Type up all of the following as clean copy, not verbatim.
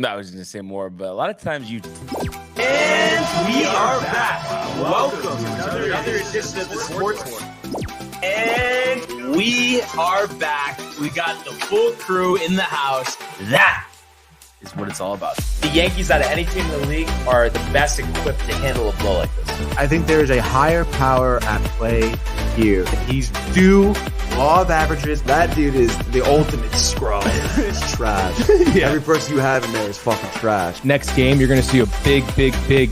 No, I was going to say more, but a lot of times you. And we are back. Welcome to another edition of the Sports War. And we are back. We got the full crew in the house. That is what it's all about. The Yankees, out of any team in the league, are the best equipped to handle a blow like this. I think there is a higher power at play here. He's due law of averages. That dude is the ultimate scrub. It's trash. Yeah. Every person you have in there is fucking trash. Next game, you're going to see a big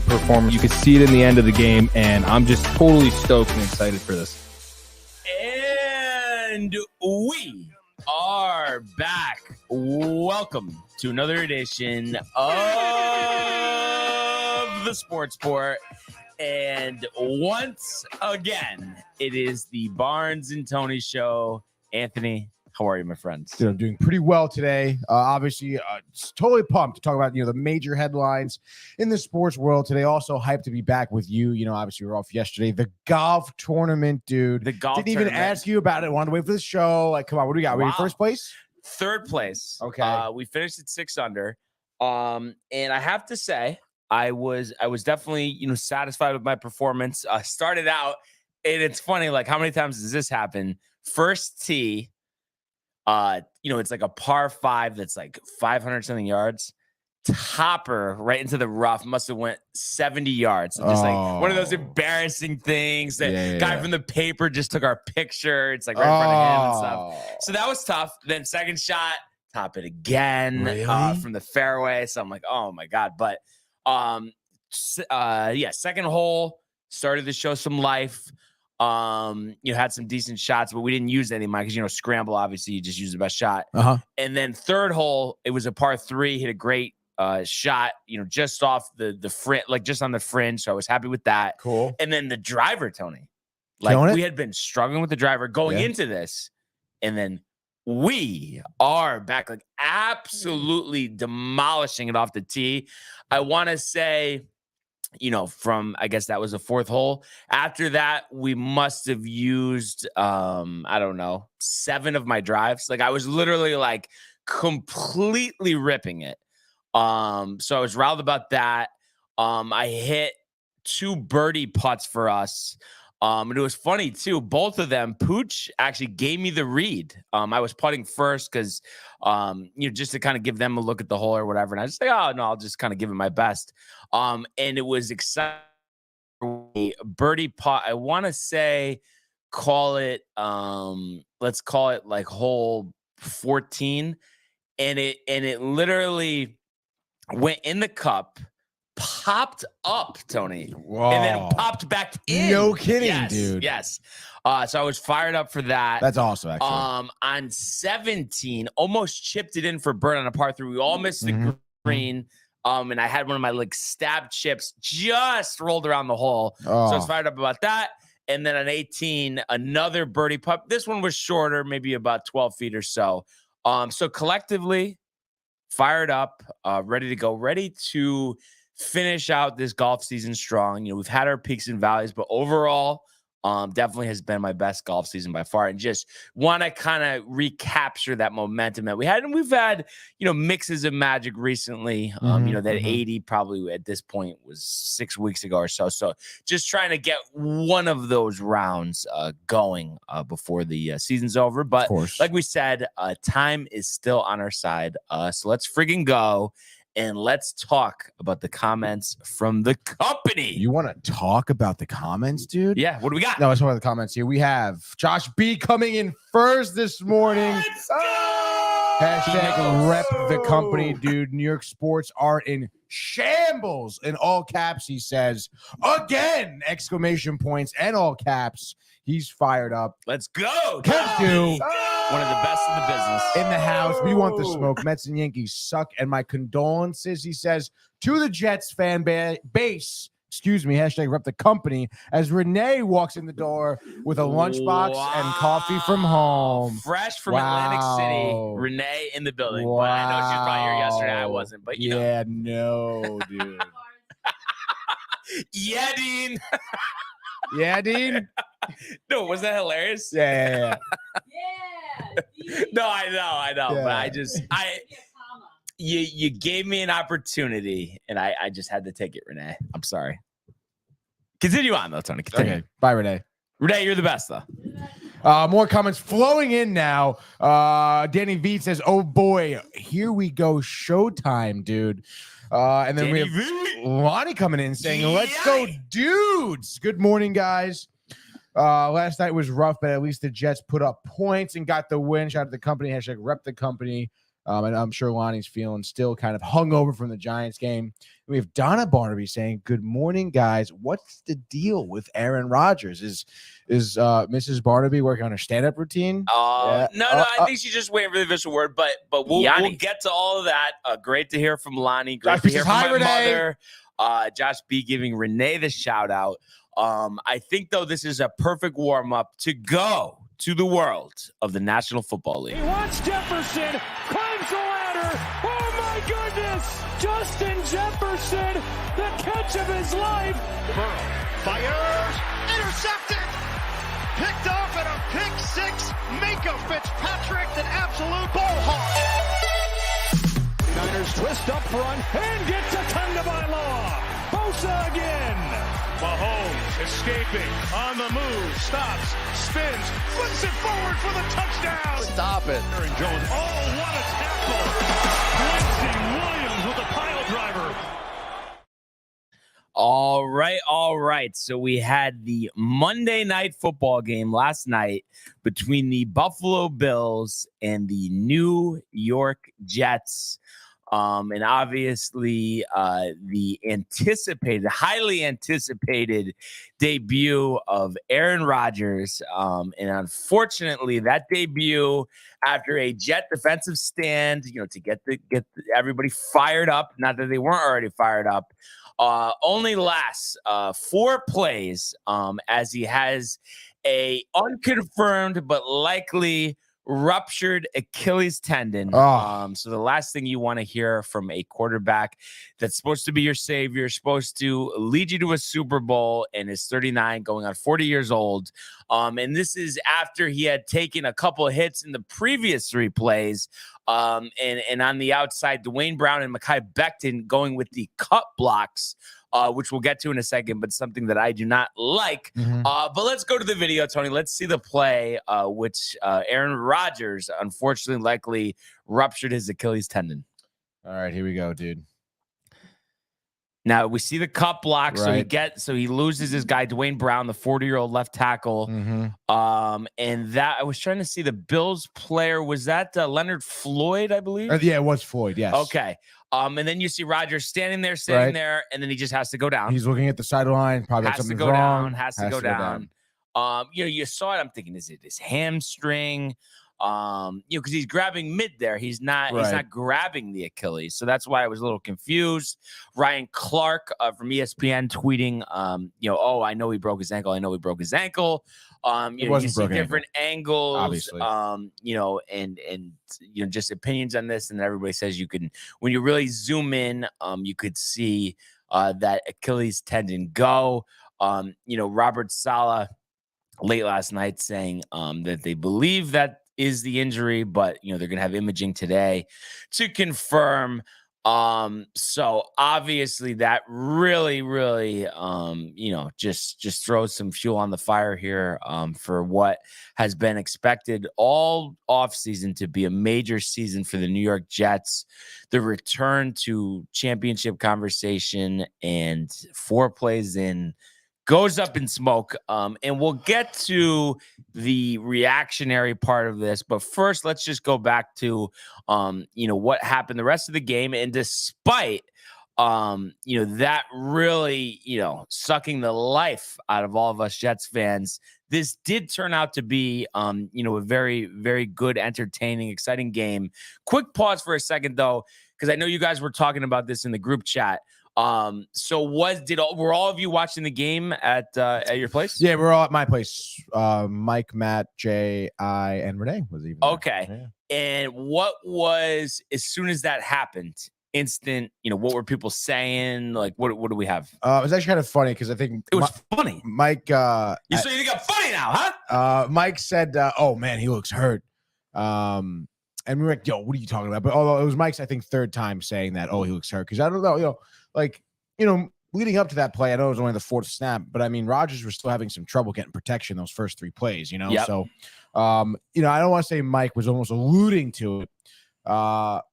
performance. You can see it in the end of the game, and I'm just totally stoked and excited for this. And we are back. Welcome to another edition of the Sports Sport. And once again, it is the Barnes and Tony show. Anthony, how are you, my friends? Dude, I'm doing pretty well today. Obviously, totally pumped to talk about the major headlines in the sports world today. Also hyped to be back with you. Obviously, we were off yesterday. The golf tournament, dude. The golf didn't even tournament. ask you about it. Wanted to wait for the show. Like, come on, what do we got? Wow. We in first place? Third place. Okay. We finished at 6 under. And I have to say, I was definitely satisfied with my performance. Started out, and it's funny, like how many times does this happen? First tee. It's like a par 5 that's like 500 something yards. Topper right into the rough, must have went 70 yards. So just like one of those embarrassing things that guy from the paper just took our picture. It's like right in front of him and stuff. So that was tough. Then second shot, top it again from the fairway. So I'm like, oh my God. But second hole started to show some life. You had some decent shots, but we didn't use any of mine because scramble, obviously you just use the best shot. And then third hole, it was a par 3, hit a great shot, just off the fringe, like just on the fringe. So I was happy with that. Cool. And then the driver, Tony, like we had been struggling with the driver going into this, and then we are back, like absolutely demolishing it off the tee. I want to say, from, I guess that was the fourth hole. After that, we must have used, I don't know, 7 of my drives. Like I was literally like completely ripping it. So I was riled about that. I hit 2 birdie putts for us. And it was funny too. Both of them, Pooch actually gave me the read. I was putting first because, just to kind of give them a look at the hole or whatever. And I was just like, oh no, I'll just kind of give it my best. And it was exciting. Birdie putt. I want to say, let's call it like hole 14. And it literally went in the cup, popped up, Tony. Whoa. And then popped back in. No kidding, dude. Yes. So I was fired up for that. That's awesome, actually. On 17, almost chipped it in for bird on a par 3. We all missed the green. And I had one of my like stab chips just rolled around the hole. So I was fired up about that. And then on 18, another birdie putt. This one was shorter, maybe about 12 feet or so. So collectively, fired up, ready to go, ready to finish out this golf season strong. We've had our peaks and valleys, but overall, definitely has been my best golf season by far. And just want to kind of recapture that momentum that we had. And we've had, mixes of magic recently. That 80 probably at this point was 6 weeks ago or so. So just trying to get one of those rounds going before the season's over. But like we said, time is still on our side. So let's friggin' go. And let's talk about the comments from the company. You want to talk about the comments, dude? Yeah. What do we got? No, let's talk about the comments here. We have Josh B coming in first this morning. Let's go! Hashtag rep the company, dude. New York sports are in shambles. In all caps, he says, again, exclamation points and all caps. He's fired up. Let's go. Can do. One of the best in the business. In the house. We want the smoke. Mets and Yankees suck. And my condolences, he says, to the Jets fan base. Excuse me, hashtag rep the company. As Renee walks in the door with a lunchbox and coffee from home. Fresh from Atlantic City. Renee in the building. Wow. But I know she was probably here yesterday. I wasn't. But yeah, no, dude. Yeah, Dean. Yeah, Dean. No, was that hilarious? Yeah. No, I know. Yeah. But you gave me an opportunity, and I just had to take it, Renee. I'm sorry. Continue on, though, Tony. Continue. Okay. Bye, Renee. Renee, you're the best, though. More comments flowing in now. Danny V says, "Oh boy, here we go, showtime, dude." And then Danny we have Lonnie coming in saying, "Let's go, dudes." Good morning, guys. Last night was rough, but at least the Jets put up points and got the win. Shout out to the company. # rep the company. And I'm sure Lonnie's feeling still kind of hungover from the Giants game. We have Donna Barnaby saying, "Good morning, guys. What's the deal with Aaron Rodgers? Is Mrs. Barnaby working on her stand-up routine?" No, I think she's just waiting for the official word, but we'll get to all of that. Great to hear from Lonnie. Great to hear from my mother. Josh B giving Renee the shout out. I think, though, this is a perfect warm-up to go to the world of the National Football League. He wants Jefferson, climbs the ladder. Oh, my goodness. Justin Jefferson, the catch of his life. Burrow fires, intercepted, picked off at a pick six. Minka Fitzpatrick, an absolute ball hawk. Niners twist up front and get to Tagovailoa. Bosa again. Mahomes escaping, on the move, stops, spins, flips it forward for the touchdown. Stop it. Aaron Jones, oh, what a tackle. Quincy Williams with a pile driver. All right. So we had the Monday night football game last night between the Buffalo Bills and the New York Jets. And obviously the highly anticipated debut of Aaron Rodgers. And unfortunately, that debut after a Jet defensive stand, to get everybody fired up, not that they weren't already fired up, only lasts 4 plays as he has a unconfirmed but likely ruptured Achilles tendon. So the last thing you want to hear from a quarterback that's supposed to be your savior, supposed to lead you to a Super Bowl, and is 39 going on 40 years old. And this is after he had taken a couple of hits in the previous 3 plays. And on the outside, Dwayne Brown and Mekhi Becton going with the cut blocks, which we'll get to in a second, but something that I do not like. But let's go to the video, Tony. Let's see the play, which Aaron Rodgers, unfortunately, likely ruptured his Achilles tendon. All right, here we go, dude. Now we see the cut block, right. so he loses his guy Dwayne Brown, the 40-year-old left tackle. And that I was trying to see the Bills player. Was that Leonard Floyd, I believe? Yeah, it was Floyd. Yes. Okay. And then you see Rodgers standing there, and then he just has to go down. He's looking at the sideline. Probably has to something's go wrong. down. Has to go down. You saw it. I'm thinking, is it his hamstring? Because he's grabbing mid there. He's not grabbing the Achilles. So that's why I was a little confused. Ryan Clark from ESPN tweeting, I know he broke his ankle. I know he broke his ankle. You see different angles, obviously. And just opinions on this. And everybody says you can, when you really zoom in, you could see that Achilles tendon go. Robert Saleh late last night saying that they believe that is the injury, but they're going to have imaging today to confirm. So obviously that really, just throws some fuel on the fire here for what has been expected all offseason to be a major season for the New York Jets. The return to championship conversation, and 4 plays in goes up in smoke. And we'll get to the reactionary part of this. But first, let's just go back to, what happened the rest of the game. And despite, that really, sucking the life out of all of us Jets fans, this did turn out to be, a very, very good, entertaining, exciting game. Quick pause for a second, though, because I know you guys were talking about this in the group chat. So were all of you watching the game at your place? Yeah, we're all at my place. Mike, Matt, Jay, I, and Renee was even okay. Yeah. And what was, as soon as that happened, instant, what were people saying? Like, what do we have? It was actually kind of funny because I think it was funny. Mike, so you think I'm funny now, huh? Mike said, "Oh man, he looks hurt." And we were like, yo, what are you talking about? But although it was Mike's, I think, third time saying that, oh, he looks hurt. Because I don't know, leading up to that play, I know it was only the fourth snap, but I mean, Rodgers was still having some trouble getting protection those first 3 plays, Yep. So, I don't want to say Mike was almost alluding to it, but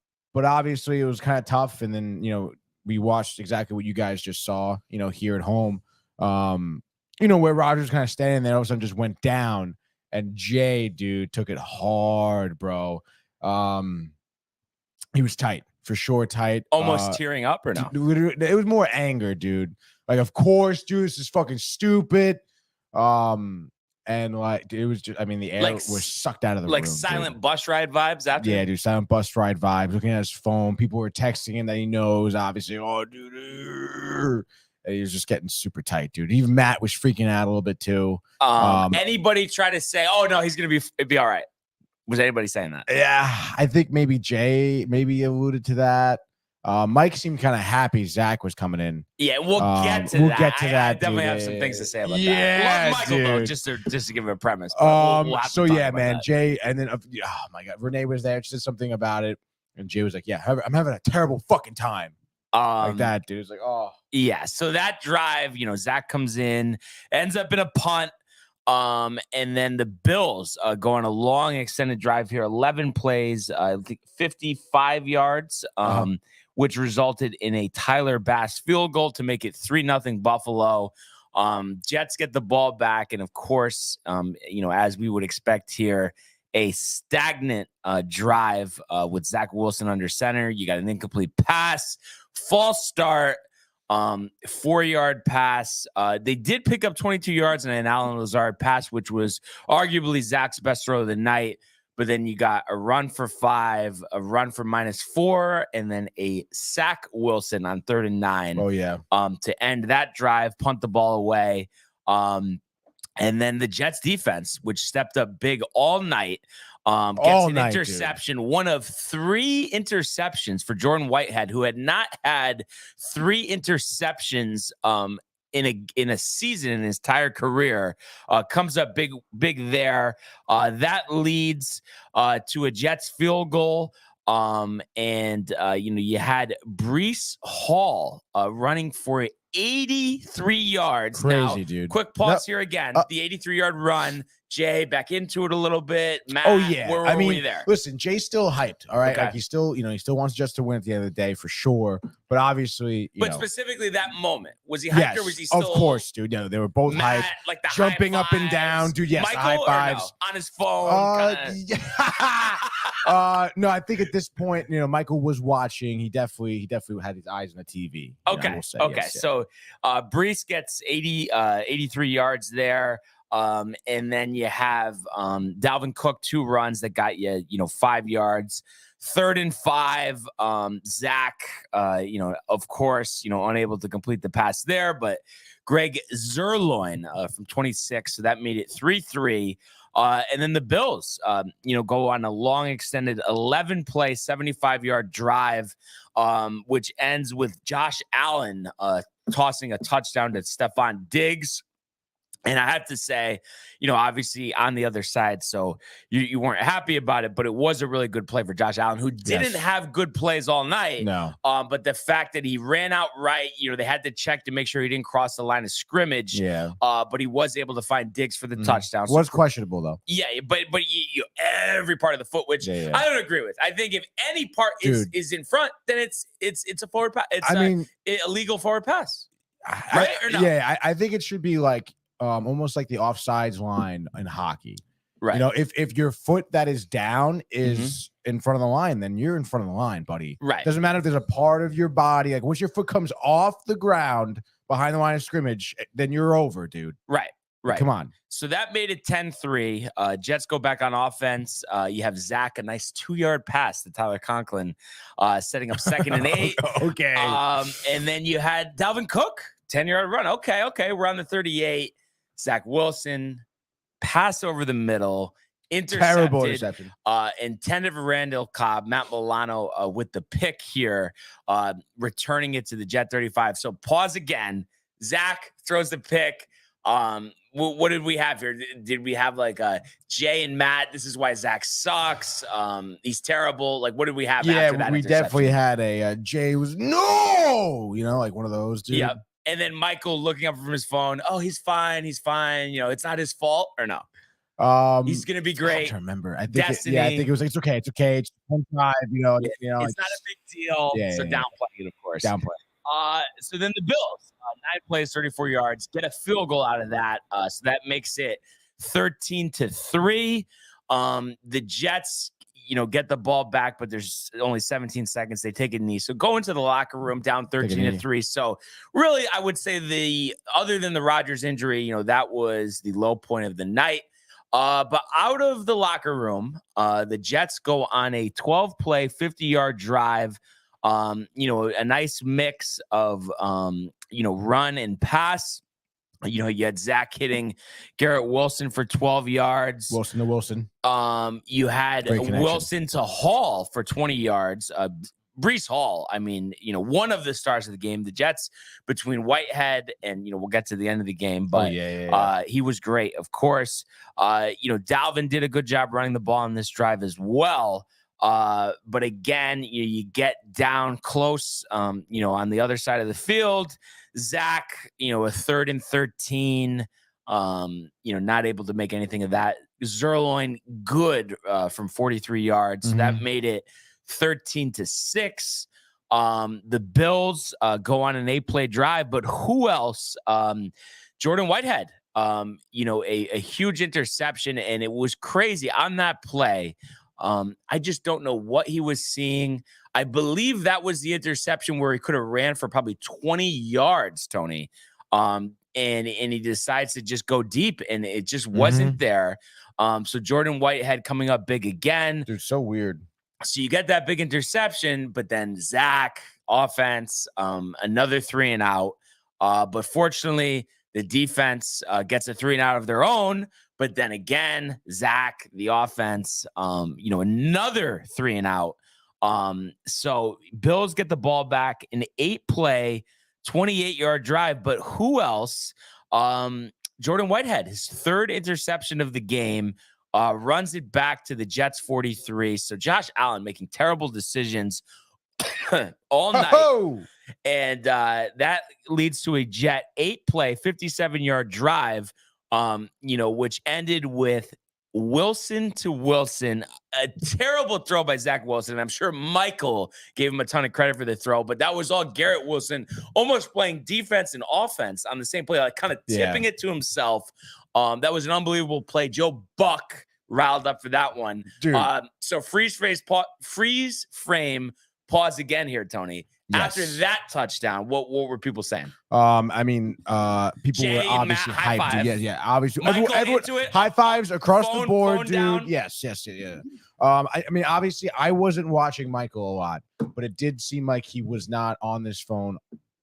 obviously it was kind of tough. And then, we watched exactly what you guys just saw, here at home, where Rodgers kind of standing there, all of a sudden just went down, and Jay, dude, took it hard, bro. He was tight. For sure, tight. Almost tearing up or no? It was more anger, dude. Like, of course, dude, this is fucking stupid. And like, it was just, I mean, the air was sucked out of the room. Like silent bus ride vibes after? Yeah, dude, silent bus ride vibes. Looking at his phone, people were texting him that he knows, obviously. Oh, dude. And he was just getting super tight, dude. Even Matt was freaking out a little bit too. Anybody try to say, oh, no, he's going to be all right? Was anybody saying that? Yeah, I think maybe Jay alluded to that. Mike seemed kind of happy Zach was coming in. Yeah, we'll get to that. I definitely have some things to say about that. Love Michael, though, just to give it a premise. So yeah, man, that. Jay, and then oh my God, Renee was there. She said something about it, and Jay was like, "Yeah, I'm having a terrible fucking time." Like that, dude. It's like, oh yeah. So that drive, Zach comes in, ends up in a punt. And then the Bills go on a long extended drive here, 11 plays, 55 yards, which resulted in a Tyler Bass field goal to make it 3-0 Buffalo. Jets get the ball back. And of course, as we would expect here, a stagnant drive with Zach Wilson under center. You got an incomplete pass, false start. 4-yard pass. They did pick up 22 yards in an Allen Lazard pass, which was arguably Zach's best throw of the night. But then you got a run for 5, a run for -4, and then a sack Wilson on 3rd and 9. Oh yeah. To end that drive, punt the ball away. And then the Jets defense, which stepped up big all night, gets an interception, dude. One of 3 interceptions for Jordan Whitehead, who had not had 3 interceptions in a season in his entire career. Comes up big there. That leads to a Jets field goal. You had Breece Hall running for 83 yards. Crazy, now, dude. Quick pause here again. The 83-yard run. Jay, back into it a little bit. Matt, oh yeah. where were we there? Listen, Jay's still hyped. All right. Okay. Like he still wants Jets to win at the end of the day for sure. But obviously, specifically that moment, was he hyped, yes, or was he still? Of course, dude. No, they were both hyped. Like the jumping high up and down, dude. Yes, Michael, the high fives on his phone. No, I think at this point, Michael was watching. He definitely had his eyes on the TV. Okay. Yes, so Breece gets 83 yards there. And then you have Dalvin Cook, 2 runs that got you, 5 yards. 3rd and 5. Zach, of course, unable to complete the pass there, but Greg Zerloin from 26. So that made it 3-3. And then the Bills, go on a long extended 11-play, 75-yard drive, which ends with Josh Allen tossing a touchdown to Stephon Diggs. And I have to say, obviously on the other side, so you weren't happy about it, but it was a really good play for Josh Allen, who didn't have good plays all night. No. But the fact that he ran out right, they had to check to make sure he didn't cross the line of scrimmage. Yeah. But he was able to find Diggs for the touchdown. Was questionable though. Yeah, but every part of the foot, which I don't agree with. I think if any part is in front, then it's a forward pass. It's a legal forward pass. Right or no? Yeah, I think it should be like almost like the offsides line in hockey. Right. If your foot that is down is in front of the line, then you're in front of the line, buddy. Right. Doesn't matter if there's a part of your body, like once your foot comes off the ground behind the line of scrimmage, then you're over, dude. Right. Come on. So that made it 10-3. Jets go back on offense. You have Zach, a nice 2-yard pass to Tyler Conklin, setting up 2nd and 8. Okay. And then you had Dalvin Cook, 10-yard run. Okay. We're on the 38. Zach Wilson, pass over the middle, intercepted. Terrible interception. Intended for Randall Cobb. Matt Milano with the pick here, returning it to the Jet 35. So pause again. Zach throws the pick. what did we have here? Did we have like Jay and Matt? This is why Zach sucks. He's terrible. Like, what did we have? Yeah, after that we definitely had a Jay was no, like one of those, dude. Yeah. And then Michael looking up from his phone. Oh, he's fine. He's fine. It's not his fault, or no? He's gonna be great. I remember. I think Destiny. I think it was like it's okay. It's okay. It's 1-5. It's not a big deal. So downplay it, of course. Downplay. So then the Bills, 9 plays, 34 yards, get a field goal out of that. So that makes it 13-3. The Jets, get the ball back, but there's only 17 seconds. They take a knee. So go into the locker room down 13-3. So really, I would say other than the Rodgers injury, that was the low point of the night. But out of the locker room, the Jets go on a 12-play, 50-yard drive. A nice mix of, run and pass. You had Zach hitting Garrett Wilson for 12 yards. Wilson to Wilson. You had Wilson to Hall for 20 yards. Breece Hall, one of the stars of the game. The Jets, between Whitehead and, we'll get to the end of the game, but he was great, of course. Dalvin did a good job running the ball on this drive as well. But again, you get down close, on the other side of the field. Zach, a 3rd and 13, not able to make anything of that. Zerloin, good from 43 yards. Mm-hmm. That made it 13-6. The Bills go on an 8-play drive, but who else? Jordan Whitehead, a huge interception, and it was crazy on that play. I just don't know what he was seeing. I believe that was the interception where he could have ran for probably 20 yards, Tony. And he decides to just go deep, and it just wasn't there. So Jordan Whitehead coming up big again. Dude, so weird. So you get that big interception, but then Zach, offense, another 3 and out. But fortunately, the defense gets a 3 and out of their own. But then again, Zach, the offense, another 3 and out. So Bills get the ball back, an 8-play, 28-yard drive. But who else? Jordan Whitehead, his 3rd interception of the game, runs it back to the Jets 43. So Josh Allen making terrible decisions all night. Oh! And that leads to a Jet 8-play, 57-yard drive, which ended with Wilson to Wilson, a terrible throw by Zach Wilson. And I'm sure Michael gave him a ton of credit for the throw, but that was all Garrett Wilson almost playing defense and offense on the same play, like kind of tipping it to himself. That was an unbelievable play. Joe Buck riled up for that one. Dude. So freeze frame, pause again here, Tony. Yes. After that touchdown, what were people saying? People Jay were obviously hyped. Yeah. Obviously, everyone high fives across the board, dude. Down. Yes. Obviously, I wasn't watching Michael a lot, but it did seem like he was not on this phone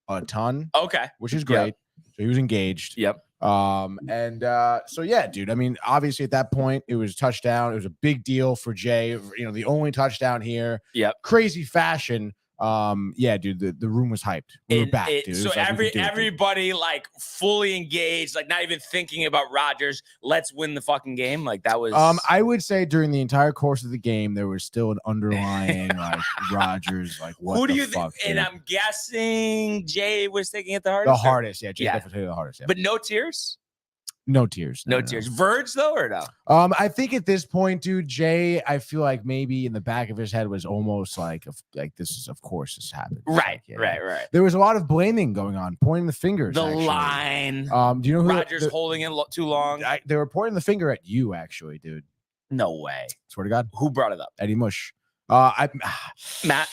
a ton. Okay, which is great. Yep. So he was engaged. Yep. So yeah, dude. Obviously at that point it was touchdown. It was a big deal for Jay. The only touchdown here. Yep. Crazy fashion. Yeah, dude, the room was hyped. We were back, dude. So everybody like fully engaged, like not even thinking about Rodgers. Let's win the fucking game. Like that was. I would say during the entire course of the game, there was still an underlying like Rodgers. Like what? Who do you think? And I'm guessing Jay was taking it the hardest. The hardest, yeah. Jay definitely the hardest. Yeah. But no tears. No tears. No tears. Verge though, or no? I think at this point, dude, Jay, I feel like maybe in the back of his head was almost like this is, of course, this happened. Right, right. There was a lot of blaming going on, pointing the fingers. The line. Do you know who Rodgers holding it too long? They were pointing the finger at you, actually, dude. No way. Swear to God. Who brought it up? Eddie Mush. Matt.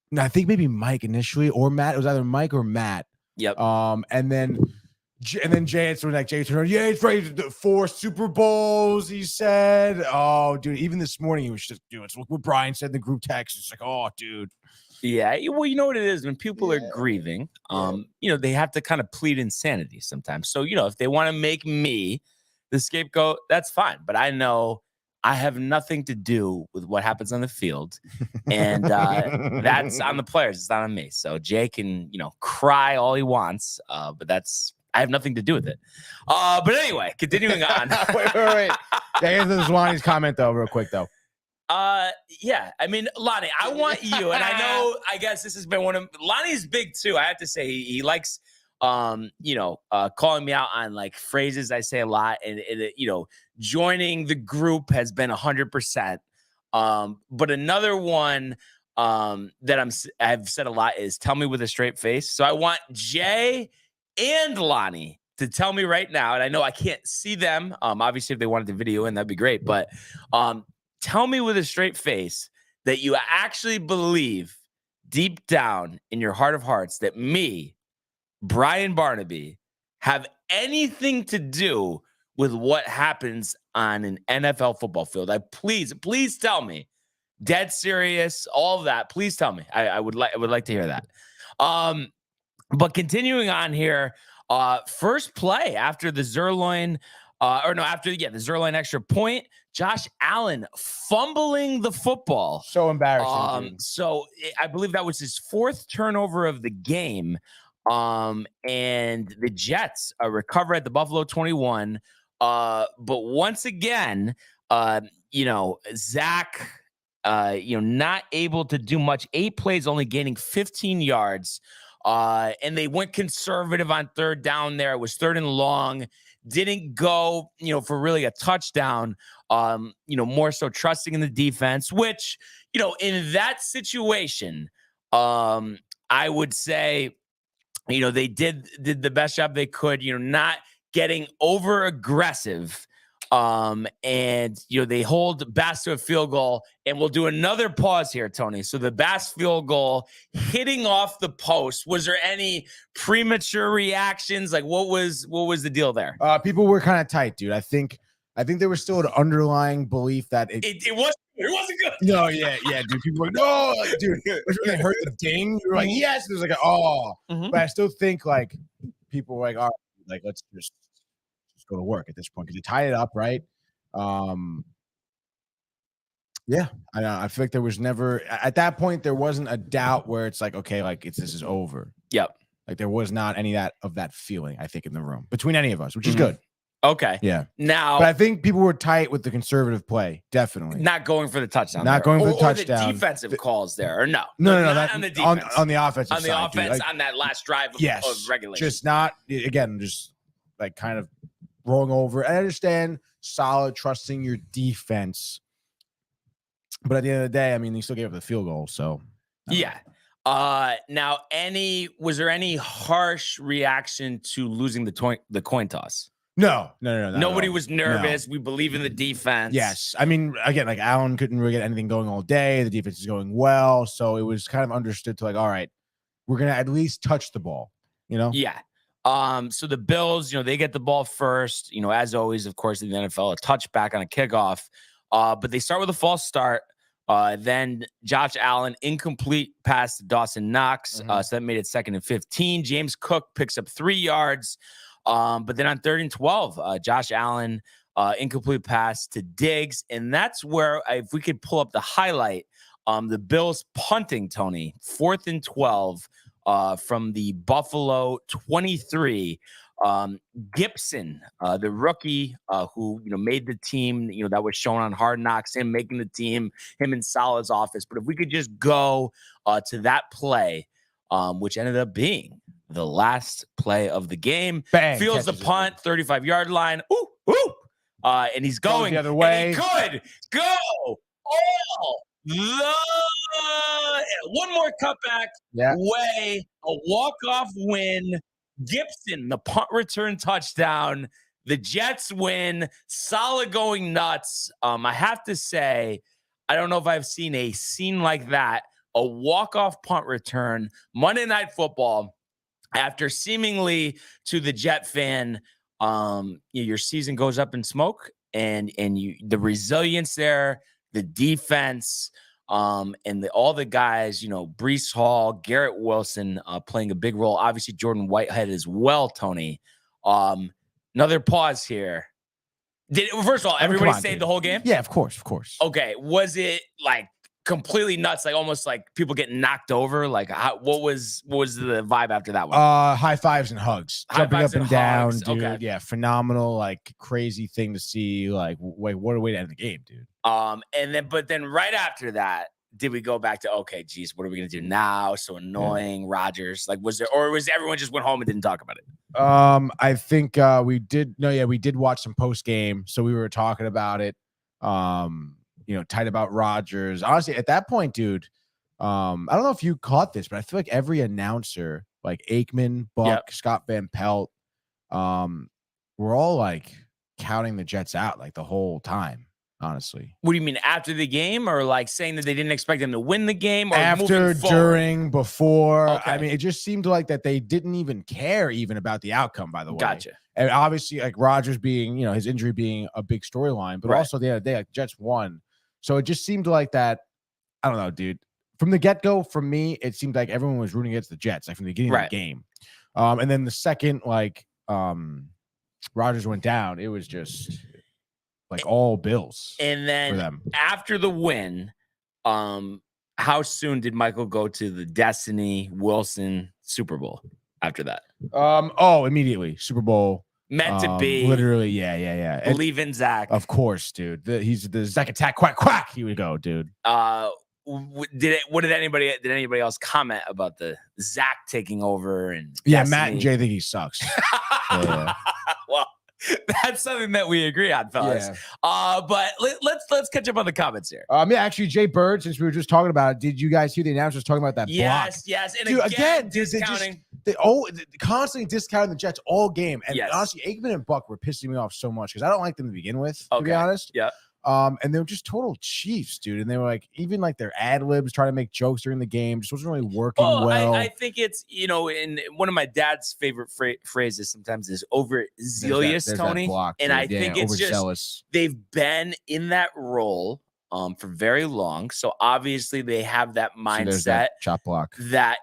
No, I think maybe Mike initially, or Matt. It was either Mike or Matt. Yep. And then Jay, it's like Jay turned, yeah, he's ready to 4 Super Bowls, he said. Oh, dude, even this morning he was just, dude, it's what Brian said in the group text. It's like, oh, dude. Yeah, well, you know what it is when people are grieving, they have to kind of plead insanity sometimes. So, if they want to make me the scapegoat, that's fine. But I know I have nothing to do with what happens on the field. And that's on the players. It's not on me. So Jay can, cry all he wants. But that's I have nothing to do with it. But anyway, continuing on. wait. Here's Lonnie's comment though, real quick though. Yeah. I mean, Lonnie, I want you, and I guess this has been one of Lonnie's big too. I have to say he likes, calling me out on like phrases I say a lot, and joining the group has been 100%. But another one that I've said a lot is tell me with a straight face. So I want Jay and Lonnie to tell me right now, and I know I can't see them. Obviously, if they wanted the video in, that'd be great. But tell me with a straight face that you actually believe deep down in your heart of hearts that me, Brian Barnaby, have anything to do with what happens on an NFL football field. Please tell me. Dead serious, all of that. Please tell me. I would like to hear that. But continuing on here, first play after the Zerloin, the Zerloin extra point, Josh Allen fumbling the football. So embarrassing. So I believe that was his fourth turnover of the game. And the Jets recover at the Buffalo 21. But once again, Zach, not able to do much. 8 plays, only gaining 15 yards. And they went conservative on third down there. It was 3rd and long. Didn't go, for really a touchdown. More so trusting in the defense, which, in that situation, I would say, they did the best job they could, not getting over aggressive. And they hold Bass to a field goal, and we'll do another pause here, Tony. So the Bass field goal hitting off the post. Was there any premature reactions? Like what was the deal there? People were kind of tight, dude. I think there was still an underlying belief that it wasn't good. No, yeah, dude. People were like, no, dude. When they heard the ding, you were like, yes. There's like, but I still think like people were like, all right, like let's just go to work at this point because you tied it up, right? Yeah, I feel like there was never at that point there wasn't a doubt where it's like, okay, like this is over. Yep. Like there was not any of that feeling, I think, in the room between any of us, which is good. Okay. Yeah. Now, but I think people were tight with the conservative play. Definitely not going for the touchdown. Not going for the touchdown. The defensive calls there, or no? No. Not on the defense. On the offensive on the side, offense, like, on that last drive of regulation. Just not again, just like kind of rolling over. I understand solid, trusting your defense, but at the end of the day, I mean, they still gave up the field goal. So yeah. Now, was there any harsh reaction to losing the coin toss? No. Nobody was nervous. No. We believe in the defense. Yes. I mean, again, like Allen couldn't really get anything going all day. The defense is going well. So it was kind of understood to like, all right, we're going to at least touch the ball, Yeah. So the Bills, they get the ball first, as always, of course, in the NFL, a touchback on a kickoff. But they start with a false start. Then Josh Allen, incomplete pass to Dawson Knox. So that made it 2nd and 15. James Cook picks up 3 yards. But then on 3rd and 12, Josh Allen, incomplete pass to Diggs. And that's where, if we could pull up the highlight, the Bills punting, Tony, 4th and 12 from the Buffalo 23. Gibson, the rookie who made the team, that was shown on Hard Knocks, him making the team, him in Salah's office. But if we could just go to that play, which ended up being the last play of the game. Bang, fields the punt, 35-yard line. Ooh. And he's going the other way. And he could go all the one more cutback way, a walk-off win. Gibson, the punt return touchdown. The Jets win. Salah going nuts. I have to say, I don't know if I've seen a scene like that. A walk-off punt return, Monday Night Football, after seemingly to the Jet fan, your season goes up in smoke, and the resilience there, the defense, and all the guys, Breece Hall, Garrett Wilson playing a big role. Obviously, Jordan Whitehead as well, Tony. Another pause here. First of all, everybody saved the whole game? Yeah, of course. Okay. Was it like completely nuts, like almost like people getting knocked over? Like, what was the vibe after that one? High fives and hugs, High jumping fives up and and down, hugs. dude. Okay. Yeah, phenomenal, like crazy thing to see. Like, wait, what a way to end the game, dude. But then right after that, did we go back to, okay, geez, what are we gonna do now? So annoying, Rodgers. Like, was everyone just went home and didn't talk about it? I think we did. No, yeah, we did watch some post game, so we were talking about it. Tight about Rodgers. Honestly, at that point, dude, I don't know if you caught this, but I feel like every announcer, like Aikman, Buck, Scott Van Pelt, we're all like counting the Jets out like the whole time. Honestly, what do you mean, after the game, or like saying that they didn't expect them to win the game, or after, during, before? Okay. I mean, it just seemed like that they didn't even care even about the outcome. By the way, Gotcha. And obviously, like Rodgers being, his injury being a big storyline, but also the other day, like Jets won, so it just seemed like that. I don't know, dude. From the get go, for me, it seemed like everyone was rooting against the Jets, like from the beginning of the game. And then the second, Rodgers went down, it was just like all Bills. And then for them. After the win, how soon did Michael go to the Destiny Wilson Super Bowl after that? Immediately. Super Bowl. Meant to be. Literally, yeah. Believe in Zach. Of course, dude. He's the Zach attack, quack, quack. He would go, dude. Did anybody else comment about the Zach taking over? And yeah, Matt and Jay think he sucks. Yeah. Well, that's something that we agree on, fellas. Yeah. But let's catch up on the comments here. Actually, Jay Bird, since we were just talking about it, did you guys hear the announcers talking about that block? Yes. And dude, again discounting. They constantly discounting the Jets all game. And honestly, Aikman and Buck were pissing me off so much because I don't like them to begin with, to be honest. Yeah. And they were just total Chiefs, dude. And they were like, even like their ad libs trying to make jokes during the game just wasn't really working well. I think it's, in one of my dad's favorite phrases sometimes is overzealous, there's Tony. Block, and I think it's overzealous. Just they've been in that role for very long. So obviously they have that mindset. So that chop block. And I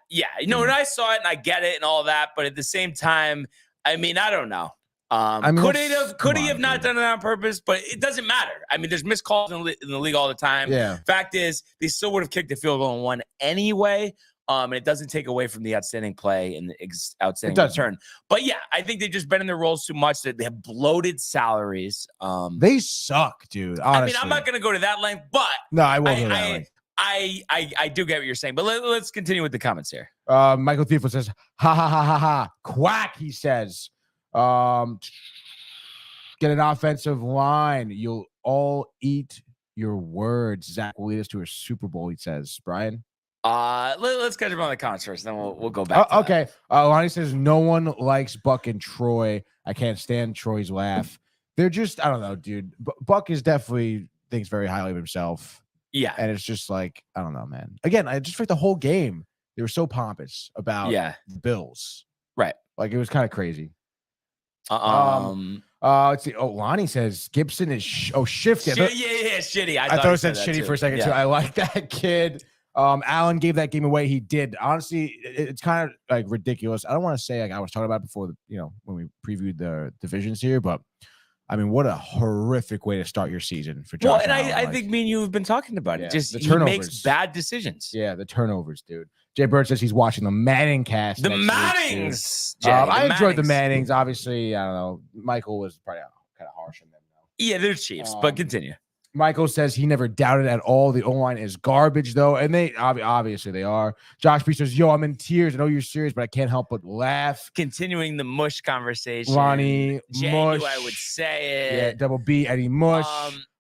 saw it and I get it and all that. But at the same time, I mean, I don't know. Could he have not done it on purpose? But it doesn't matter. I mean, there's missed calls in the league all the time. Yeah. Fact is, they still would have kicked the field goal and won anyway. And it doesn't take away from the outstanding play and the outstanding return. But yeah, I think they've just been in their roles too much. That they have bloated salaries. They suck, dude. Honestly. I mean, I'm not going to go to that length, but no, I won't go that length. I do get what you're saying, but let's continue with the comments here. Michael Thiefel says, ha ha ha ha ha, quack. He says. Get an offensive line. You'll all eat your words. Zach will lead us to a Super Bowl, he says. Brian? Let's catch up on the comments first, then we'll go back. Okay. Lonnie says, no one likes Buck and Troy. I can't stand Troy's laugh. They're just, I don't know, dude. Buck is definitely thinks very highly of himself. Yeah. And it's just like, I don't know, man. Again, I just like the whole game. They were so pompous about the Bills. Right. Like it was kind of crazy. Let's see. Oh, Lonnie says Gibson is shifty. Shitty. I thought it said shitty for a second too. I like that kid. Allen gave that game away. He did. Honestly, it's kind of like ridiculous. I don't want to say like I was talking about before when we previewed the divisions here, but I mean, what a horrific way to start your season for Josh Allen. I think me and you have been talking about it. Just he makes bad decisions. Yeah, the turnovers, dude. Jay Bird says he's watching the Manning cast. The Mannings. I enjoyed the Mannings. Obviously, I don't know. Michael was probably kind of harsh on them, though. Yeah, they're Chiefs, but continue. Michael says he never doubted at all. The O-line is garbage, though, and they obviously they are. Josh B says, "Yo, I'm in tears. I know you're serious, but I can't help but laugh." Continuing the mush conversation. Lonnie Jay Mush. Knew I would say it. Yeah, double B Eddie Mush.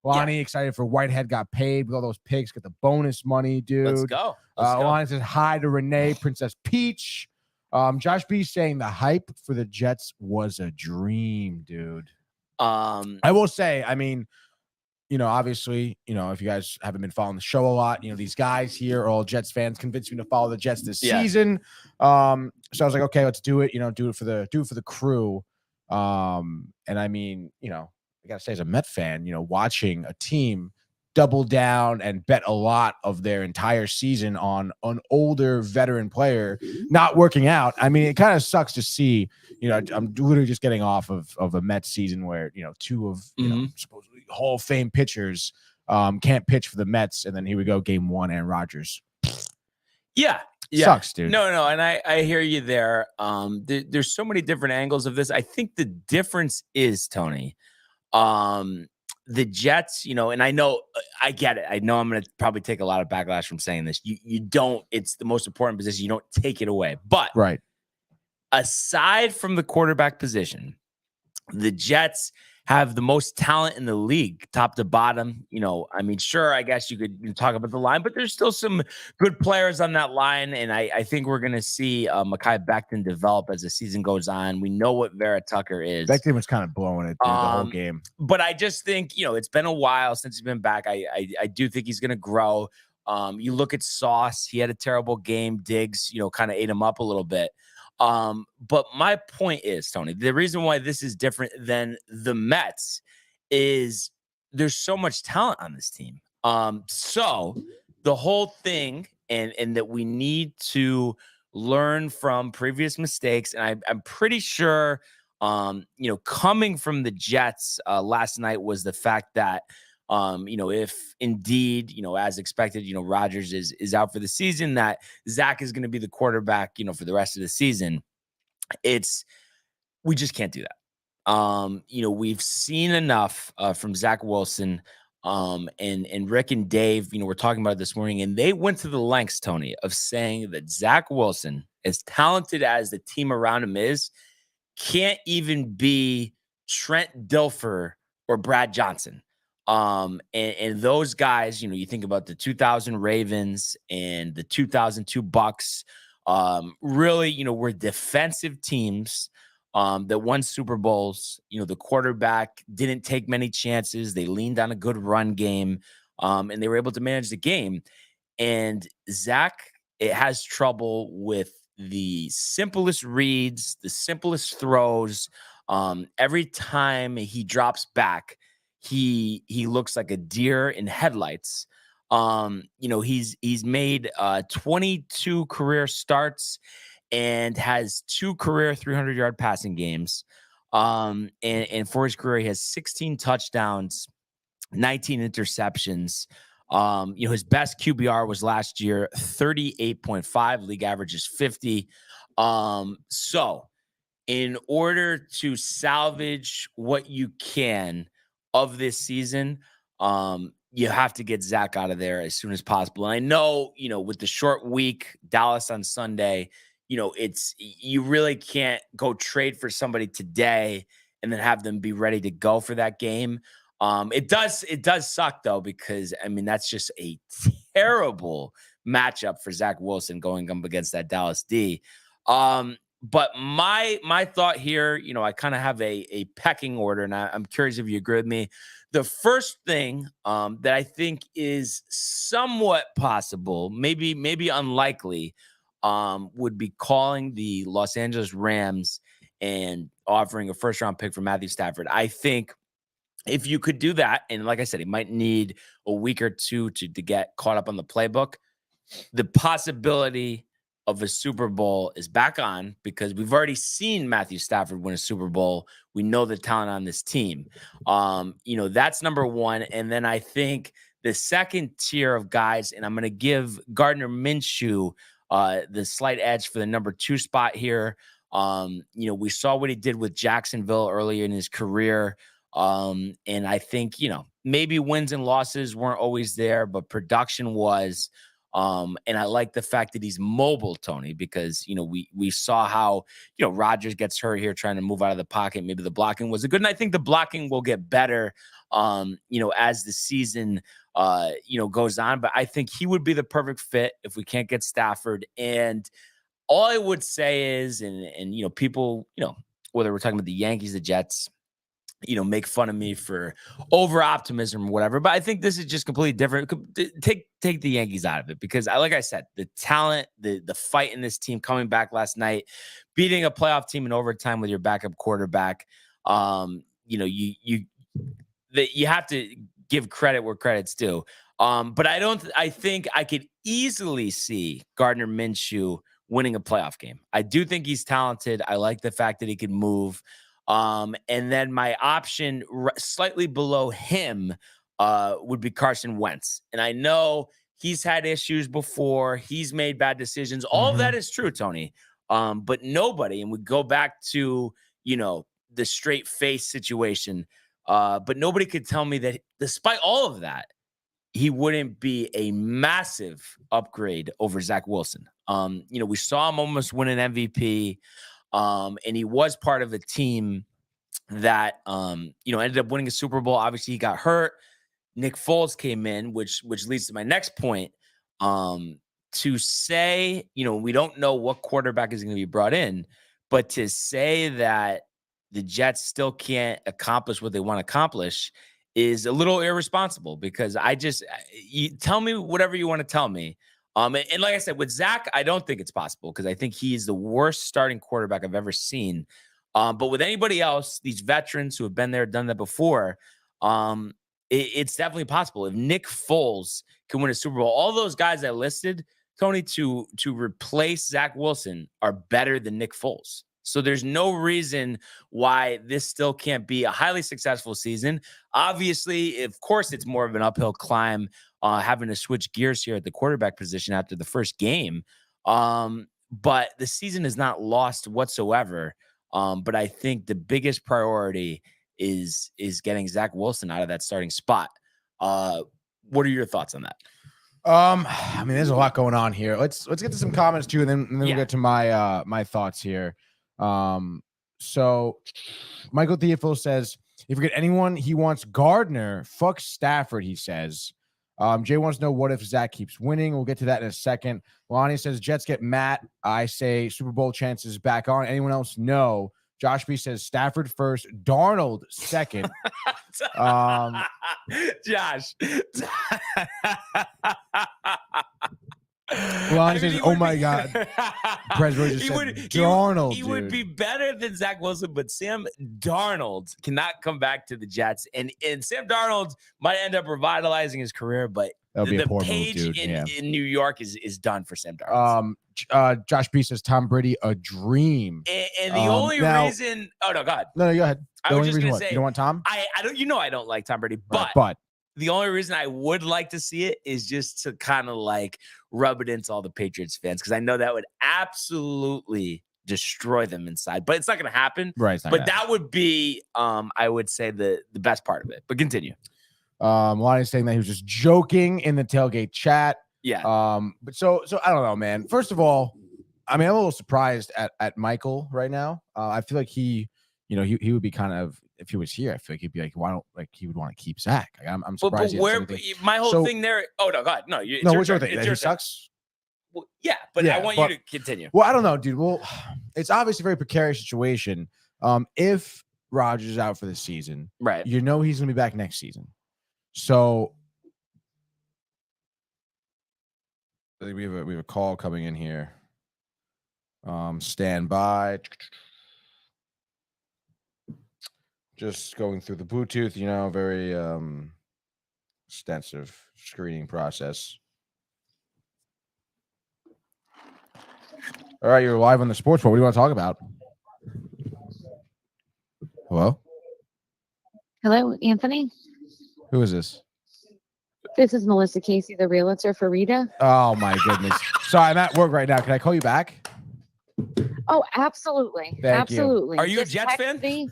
Lonnie excited for Whitehead got paid with all those picks. Get the bonus money, dude. Let's go. Lonnie says hi to Renee, Princess Peach. Josh B saying the hype for the Jets was a dream, dude. I will say, I mean, obviously, if you guys haven't been following the show a lot, these guys here are all Jets fans, convinced me to follow the Jets this season. So I was like, okay, let's do it. Do it for the crew. And I mean, I gotta say, as a Met fan, watching a team double down and bet a lot of their entire season on an older veteran player not working out. I mean, it kind of sucks to see. I'm literally just getting off of a Mets season where two of supposedly Hall of Fame pitchers can't pitch for the Mets, and then here we go, game 1, and Rodgers. Yeah. Sucks, dude. No, and I hear you there. There's so many different angles of this. I think the difference is, Tony, the Jets, and I know I get it. I know I'm going to probably take a lot of backlash from saying this. You don't, it's the most important position. You don't take it away. But right. Aside from the quarterback position, the Jets have the most talent in the league, top to bottom. Sure, I guess you could talk about the line, but there's still some good players on that line. And I think we're going to see Mekhi Becton develop as the season goes on. We know what Vera Tucker is. Becton was kind of blowing it through the whole game. But I just think, it's been a while since he's been back. I do think he's going to grow. You look at Sauce, he had a terrible game. Diggs, kind of ate him up a little bit. But my point is, Tony, the reason why this is different than the Mets is there's so much talent on this team. So the whole thing, and that we need to learn from previous mistakes. And I'm pretty sure, coming from the Jets last night was the fact that, if indeed, as expected, Rodgers is out for the season, that Zach is going to be the quarterback, for the rest of the season. We just can't do that. We've seen enough from Zach Wilson, and Rick and Dave, we're talking about it this morning, and they went to the lengths, Tony, of saying that Zach Wilson, as talented as the team around him is, can't even be Trent Dilfer or Brad Johnson. And those guys, you think about the 2000 Ravens and the 2002 Bucks, really, were defensive teams that won Super Bowls. The quarterback didn't take many chances. They leaned on a good run game, and they were able to manage the game. And Zach, it has trouble with the simplest reads, the simplest throws. Every time he drops back, he looks like a deer in headlights. He's made 22 career starts and has 2 career 300-yard passing games. And for his career, he has 16 touchdowns, 19 interceptions. His best QBR was last year, 38.5. League average is 50. So in order to salvage what you can of this season, you have to get Zach out of there as soon as possible. And I know, with the short week, Dallas on Sunday, you really can't go trade for somebody today and then have them be ready to go for that game. It does suck though, because that's just a terrible matchup for Zach Wilson going up against that Dallas D. But my thought here, I kind of have a pecking order, and I'm curious if you agree with me. The first thing that I think is somewhat possible, maybe unlikely, would be calling the Los Angeles Rams and offering a first-round pick for Matthew Stafford. I think if you could do that, and like I said, he might need a week or two to get caught up on the playbook, the possibility of a Super Bowl is back on, because we've already seen Matthew Stafford win a Super Bowl. We know the talent on this team. That's number one. And then I think the second tier of guys, and I'm going to give Gardner Minshew the slight edge for the number 2 spot here. We saw what he did with Jacksonville earlier in his career. And I think, maybe wins and losses weren't always there, but production was. And I like the fact that he's mobile, Tony, because, we saw how, Rodgers gets hurt here trying to move out of the pocket. Maybe the blocking wasn't good. And I think the blocking will get better, as the season, goes on. But I think he would be the perfect fit if we can't get Stafford. And all I would say is, and people, whether we're talking about the Yankees, the Jets, make fun of me for over optimism or whatever, but I think this is just completely different. Take the Yankees out of it, because like I said, the talent, the fight in this team coming back last night, beating a playoff team in overtime with your backup quarterback. You have to give credit where credit's due. But I think I could easily see Gardner Minshew winning a playoff game. I do think he's talented. I like the fact that he can move. And then my option slightly below him would be Carson Wentz. And I know he's had issues before. He's made bad decisions. All of that is true, Tony. But nobody, and we go back to, the straight face situation. But nobody could tell me that despite all of that, he wouldn't be a massive upgrade over Zach Wilson. We saw him almost win an MVP. And he was part of a team that, ended up winning a Super Bowl. Obviously, he got hurt. Nick Foles came in, which leads to my next point. To say, we don't know what quarterback is going to be brought in, but to say that the Jets still can't accomplish what they want to accomplish is a little irresponsible, because you tell me whatever you want to tell me. And like I said, with Zach, I don't think it's possible, because I think he's the worst starting quarterback I've ever seen. But with anybody else, these veterans who have been there, done that before, it's definitely possible. If Nick Foles can win a Super Bowl, all those guys I listed, Tony, to replace Zach Wilson are better than Nick Foles. So there's no reason why this still can't be a highly successful season. Obviously, of course, it's more of an uphill climb, having to switch gears here at the quarterback position after the first game. But the season is not lost whatsoever. But I think the biggest priority is getting Zach Wilson out of that starting spot. What are your thoughts on that? There's a lot going on here. Let's get to some comments too, and then we'll get to my my thoughts here. So Michael Theophil says, if you get anyone, he wants Gardner. Fuck Stafford, he says. Jay wants to know, what if Zach keeps winning? We'll get to that in a second. Lonnie says, Jets get Matt. I say Super Bowl chances back on. Anyone else? No. Josh B says Stafford first, Darnold second. Josh. Lonnie says, oh my God. Prez just said Darnold. He would be better than Zach Wilson, but Sam Darnold cannot come back to the Jets. And Sam Darnold might end up revitalizing his career, but that'll be a poor page move, dude. in New York is done for Sam Darnold. Josh B says Tom Brady, a dream. And the only reason, oh no, go ahead. No, go ahead. I was just gonna say, you don't want Tom? I don't, I don't like Tom Brady, but the only reason I would like to see it is just to kind of like rub it into all the Patriots fans, because I know that would absolutely destroy them inside. But it's not going to happen. Right. But that would be, I would say, the best part of it. But continue. Lonnie's saying that he was just joking in the tailgate chat. Yeah. But so I don't know, man. First of all, I'm a little surprised at Michael right now. I feel like he would be kind of, if he was here, I feel like he'd be like, why don't, like, he would want to keep Zach. Like, I'm surprised. But where my whole thing there? Oh no, God, no. What's your thing? That he sucks. Well, yeah, but I want you to continue. Well, I don't know, dude. Well, it's obviously a very precarious situation. If Rodgers is out for the season, right? He's gonna be back next season. So I think we have a call coming in here. Stand by. Just going through the Bluetooth, very extensive screening process. All right, you're live on the Sports Report. What do you want to talk about? Hello? Hello, Anthony. Who is this? This is Melissa Casey, the realtor for Rita. Oh, my goodness. Sorry, I'm at work right now. Can I call you back? Oh, absolutely. Thank you. Absolutely. Are you Just a Jets fan? me.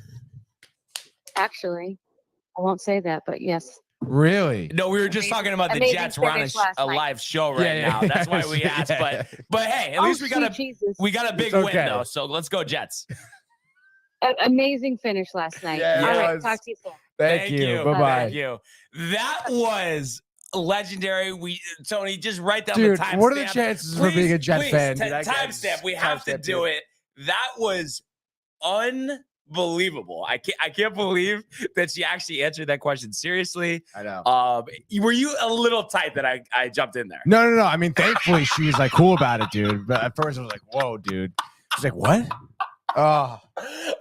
Actually, I won't say that, but yes. Really? No, we were just talking about the Jets. We're on a live show right now. That's why we asked. But hey, at least we got a big win though. So let's go Jets. Amazing finish last night. Yeah, all right, talk to you soon. Thank you. Bye-bye. Thank you. That was legendary. Tony, just write down dude, the timestamp. What are the chances for being a Jets fan? Timestamp. We have to do it. That was unbelievable. I can't believe that she actually answered that question seriously. I know. Were you a little tight that I jumped in there? No. I mean, thankfully she was like cool about it, dude. But at first I was like, "Whoa, dude." She's like, "What?" Oh. All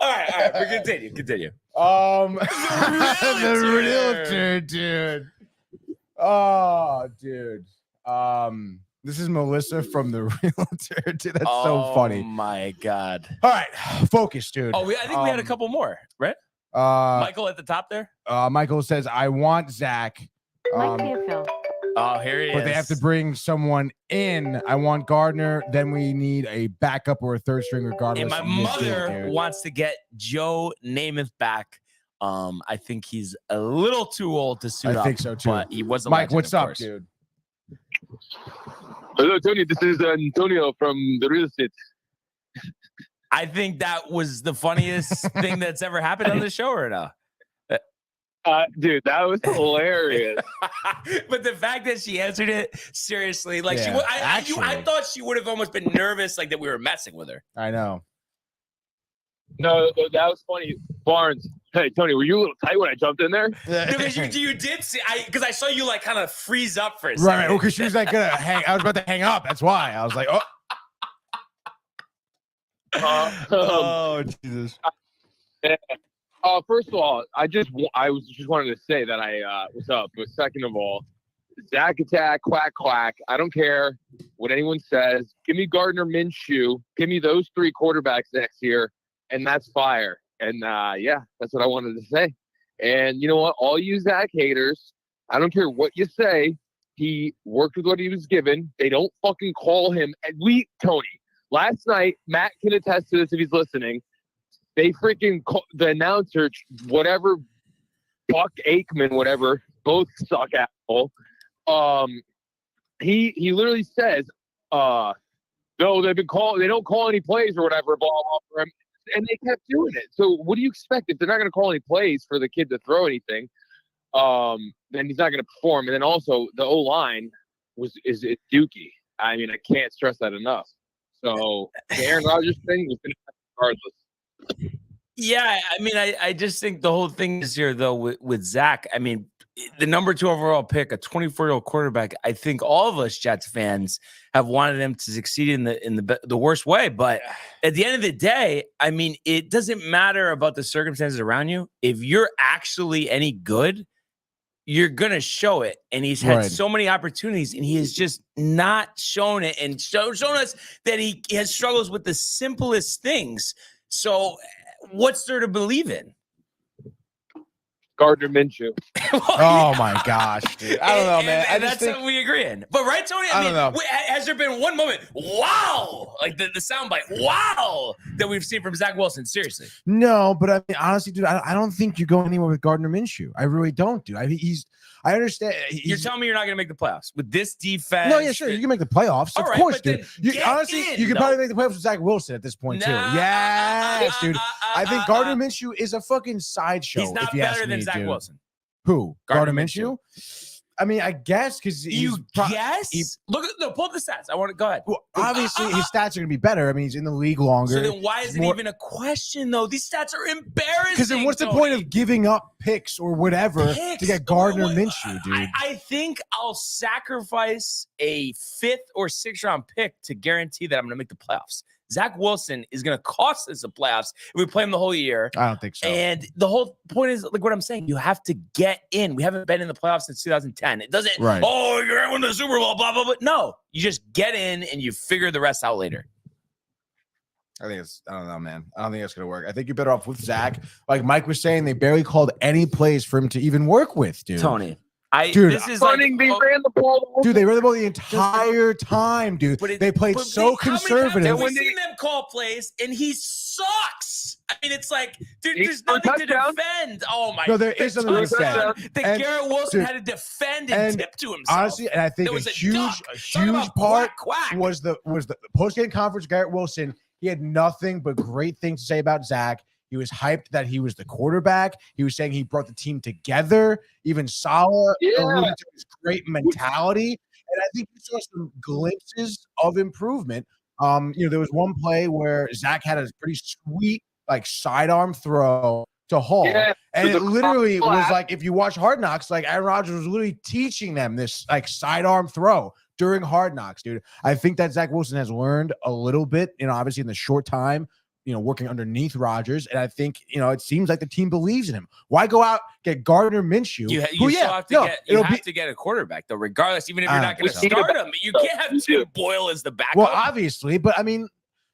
right. But continue. The realtor, dude. Oh, dude. This is Melissa from the realtor, dude. That's so funny. Oh my God. All right, focus, dude. Oh, I think we had a couple more, right? Michael at the top there. Michael says, "I want Zach. Mike can't fill. Oh, here he is. But they have to bring someone in. I want Gardner. Then we need a backup or a third string regardless. And my of this mother dude. wants to get Joe Namath back. I think he's a little too old to suit up. I think so too. But he was a Mike, legend, what's of up, course. dude? Hello, Tony. This is Antonio from the real estate. I think that was the funniest thing that's ever happened on the show, or no? Dude, that was hilarious. But the fact that she answered it seriously, like Yeah, she would, actually. I thought she would have almost been nervous, like that we were messing with her. I know. No, that was funny. Barnes. Hey, Tony, were you a little tight when I jumped in there? Because you did see, because I saw you like kind of freeze up for a Right, second. right. Well, because she was like gonna hang. I was about to hang up. That's why I was like, oh, Jesus. First of all, I was just wanted to say that what's up. But second of all, Zach Attack, quack, quack. I don't care what anyone says. Give me Gardner Minshew. Give me those 3 quarterbacks next year, and that's fire. And yeah, that's what I wanted to say. And you know what? All you Zach haters, I don't care what you say. He worked with what he was given. They don't fucking call him. And Tony, last night, Matt can attest to this if he's listening. They freaking the announcer, whatever, Buck Aikman, whatever, both suck asshole. He literally says, no, they don't call any plays or whatever, blah, blah, for him. And they kept doing it. So what do you expect if they're not going to call any plays for the kid to throw anything? Then he's not going to perform. And then also the O-line is dookie. I mean, I can't stress that enough. So the Aaron Rodgers thing was going to happen regardless. Yeah, I mean, I just think the whole thing is here though with Zach. I mean, the number 2 overall pick, a 24-year-old quarterback. I think all of us Jets fans have wanted him to succeed in the worst way. But at the end of the day, I mean, it doesn't matter about the circumstances around you. If you're actually any good, you're gonna show it. And he's had so many opportunities, and he has just not shown it, and shown us that he has struggles with the simplest things. So, what's there to believe in? Gardner Minshew. Oh my gosh, dude. I don't know, man. I just that's think what we agree in. But right, Tony? I mean, don't know. Has there been one moment, wow, like the soundbite, wow, that we've seen from Zach Wilson? Seriously. no, but I mean, honestly, dude, I don't think you go anywhere with Gardner Minshew. I really don't, dude. I mean, I understand. You're telling me you're not going to make the playoffs with this defense? No, yeah, sure. You can make the playoffs. All Of right, course, but dude. then Honestly, get you in, could probably make the playoffs with Zach Wilson at this point, too. Nah, Yes, dude. I think Gardner Minshew is a fucking sideshow. He's not if you ask better than me, Zach dude. Wilson. Who? Gardner Gardner Minshew? I mean, I guess because You guess? Pull up the stats. I want to go ahead. Well, obviously, his stats are going to be better. I mean, he's in the league longer. So then why is it even a question, though? These stats are embarrassing. Because then what's the point of giving up picks or whatever to get Gardner Minshew, dude? I think I'll sacrifice a 5th or 6th round pick to guarantee that I'm going to make the playoffs. Zach Wilson is going to cost us the playoffs if we play him the whole year. I don't think so. And the whole point is, like what I'm saying, you have to get in. We haven't been in the playoffs since 2010. It doesn't, oh, you're going to win the Super Bowl, blah, blah, blah. No, you just get in and you figure the rest out later. I don't know, man. I don't think that's going to work. I think you're better off with Zach. Like Mike was saying, they barely called any plays for him to even work with, dude. Tony. This is they ran the ball. Dude, they ran the ball the entire time, dude. They played so conservative. How many times have we seen them call plays, and he sucks? I mean, it's like, dude, there's nothing to defend. Oh, my God. No, there is something to defend. That Garrett Wilson had to defend and tip to himself. Honestly, and I think a huge part was the post-game conference. Garrett Wilson, he had nothing but great things to say about Zach. He was hyped that he was the quarterback. He was saying he brought the team together. Even Salah alluded to his great mentality. And I think we saw some glimpses of improvement. There was one play where Zach had a pretty sweet, like, sidearm throw to Hall. Yeah, and it literally was like, if you watch Hard Knocks, like Aaron Rodgers was literally teaching them this, like, sidearm throw during Hard Knocks, dude. I think that Zach Wilson has learned a little bit, obviously in the short time, working underneath Rodgers. And I think, it seems like the team believes in him. Why go out, get Gardner Minshew? You have to get a quarterback, though, regardless, even if you're not going to start him. You can't have Tim Boyle as the backup. Well, obviously, but I mean,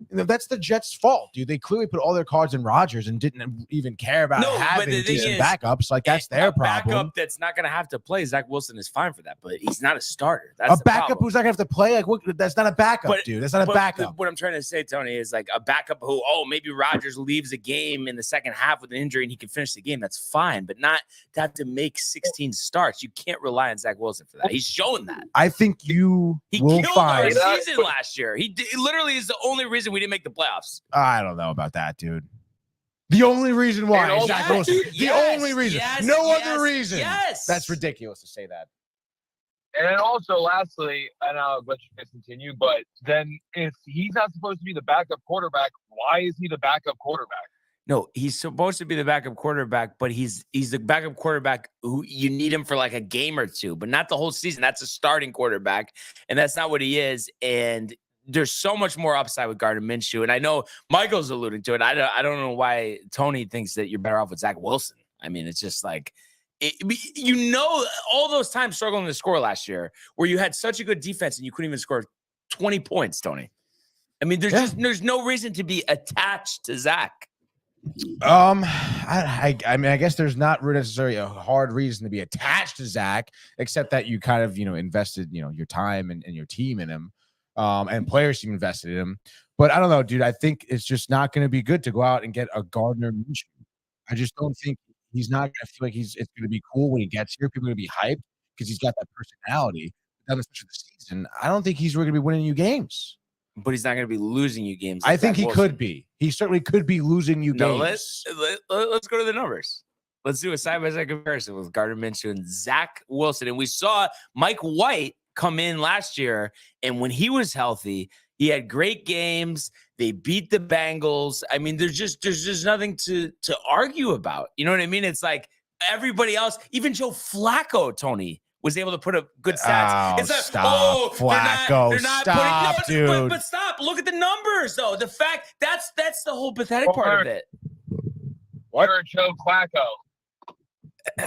That's the Jets' fault, dude. They clearly put all their cards in Rodgers and didn't even care about having decent backups. Like, that's their problem. Backup that's not going to have to play. Zach Wilson is fine for that, but he's not a starter. That's a backup who's not going to have to play? Like, what? That's not a backup, dude. That's not a backup. What I'm trying to say, Tony, is like a backup who, maybe Rodgers leaves a game in the second half with an injury and he can finish the game. That's fine, but not to have to make 16 starts. You can't rely on Zach Wilson for that. He's shown that. I think he will killed find our season last year. He literally is the only reason we didn't make the playoffs. I don't know about that, dude. The only reason why is Zach Wilson. The only reason. No other reason. Yes. That's ridiculous to say that. And then also, lastly, and I'll let you guys continue, but then if he's not supposed to be the backup quarterback, why is he the backup quarterback? No, he's supposed to be the backup quarterback, but he's the backup quarterback who you need him for like a game or two, but not the whole season. That's a starting quarterback, and that's not what he is. And there's so much more upside with Gardner Minshew, and I know Michael's alluding to it. I don't know why Tony thinks that you're better off with Zach Wilson. I mean, it's just like, all those times struggling to score last year where you had such a good defense and you couldn't even score 20 points, Tony. I mean, there's no reason to be attached to Zach. I mean, I guess there's not necessarily a hard reason to be attached to Zach, except that you kind of, invested, your time and your team in him. And players seem invested in him. But I don't know, dude. I think it's just not going to be good to go out and get a Gardner Minshew. I just don't think he's not going to feel like it's going to be cool when he gets here. People are going to be hyped because he's got that personality. Down the stretch of the season, I don't think he's really going to be winning you games. But he's not going to be losing you games. I think he could be. He certainly could be losing you games. Let's go to the numbers. Let's do a side-by-side comparison with Gardner Minshew and Zach Wilson. And we saw Mike White come in last year, and when he was healthy, he had great games. They beat the Bengals. I mean, there's just nothing to argue about. You know what I mean? It's like everybody else, even Joe Flacco, Tony, was able to put up good stats. It's like, stop, Flacco. They're not stop, putting, dude. But stop. Look at the numbers, though. The fact that's the whole pathetic part of it. What are Joe Flacco?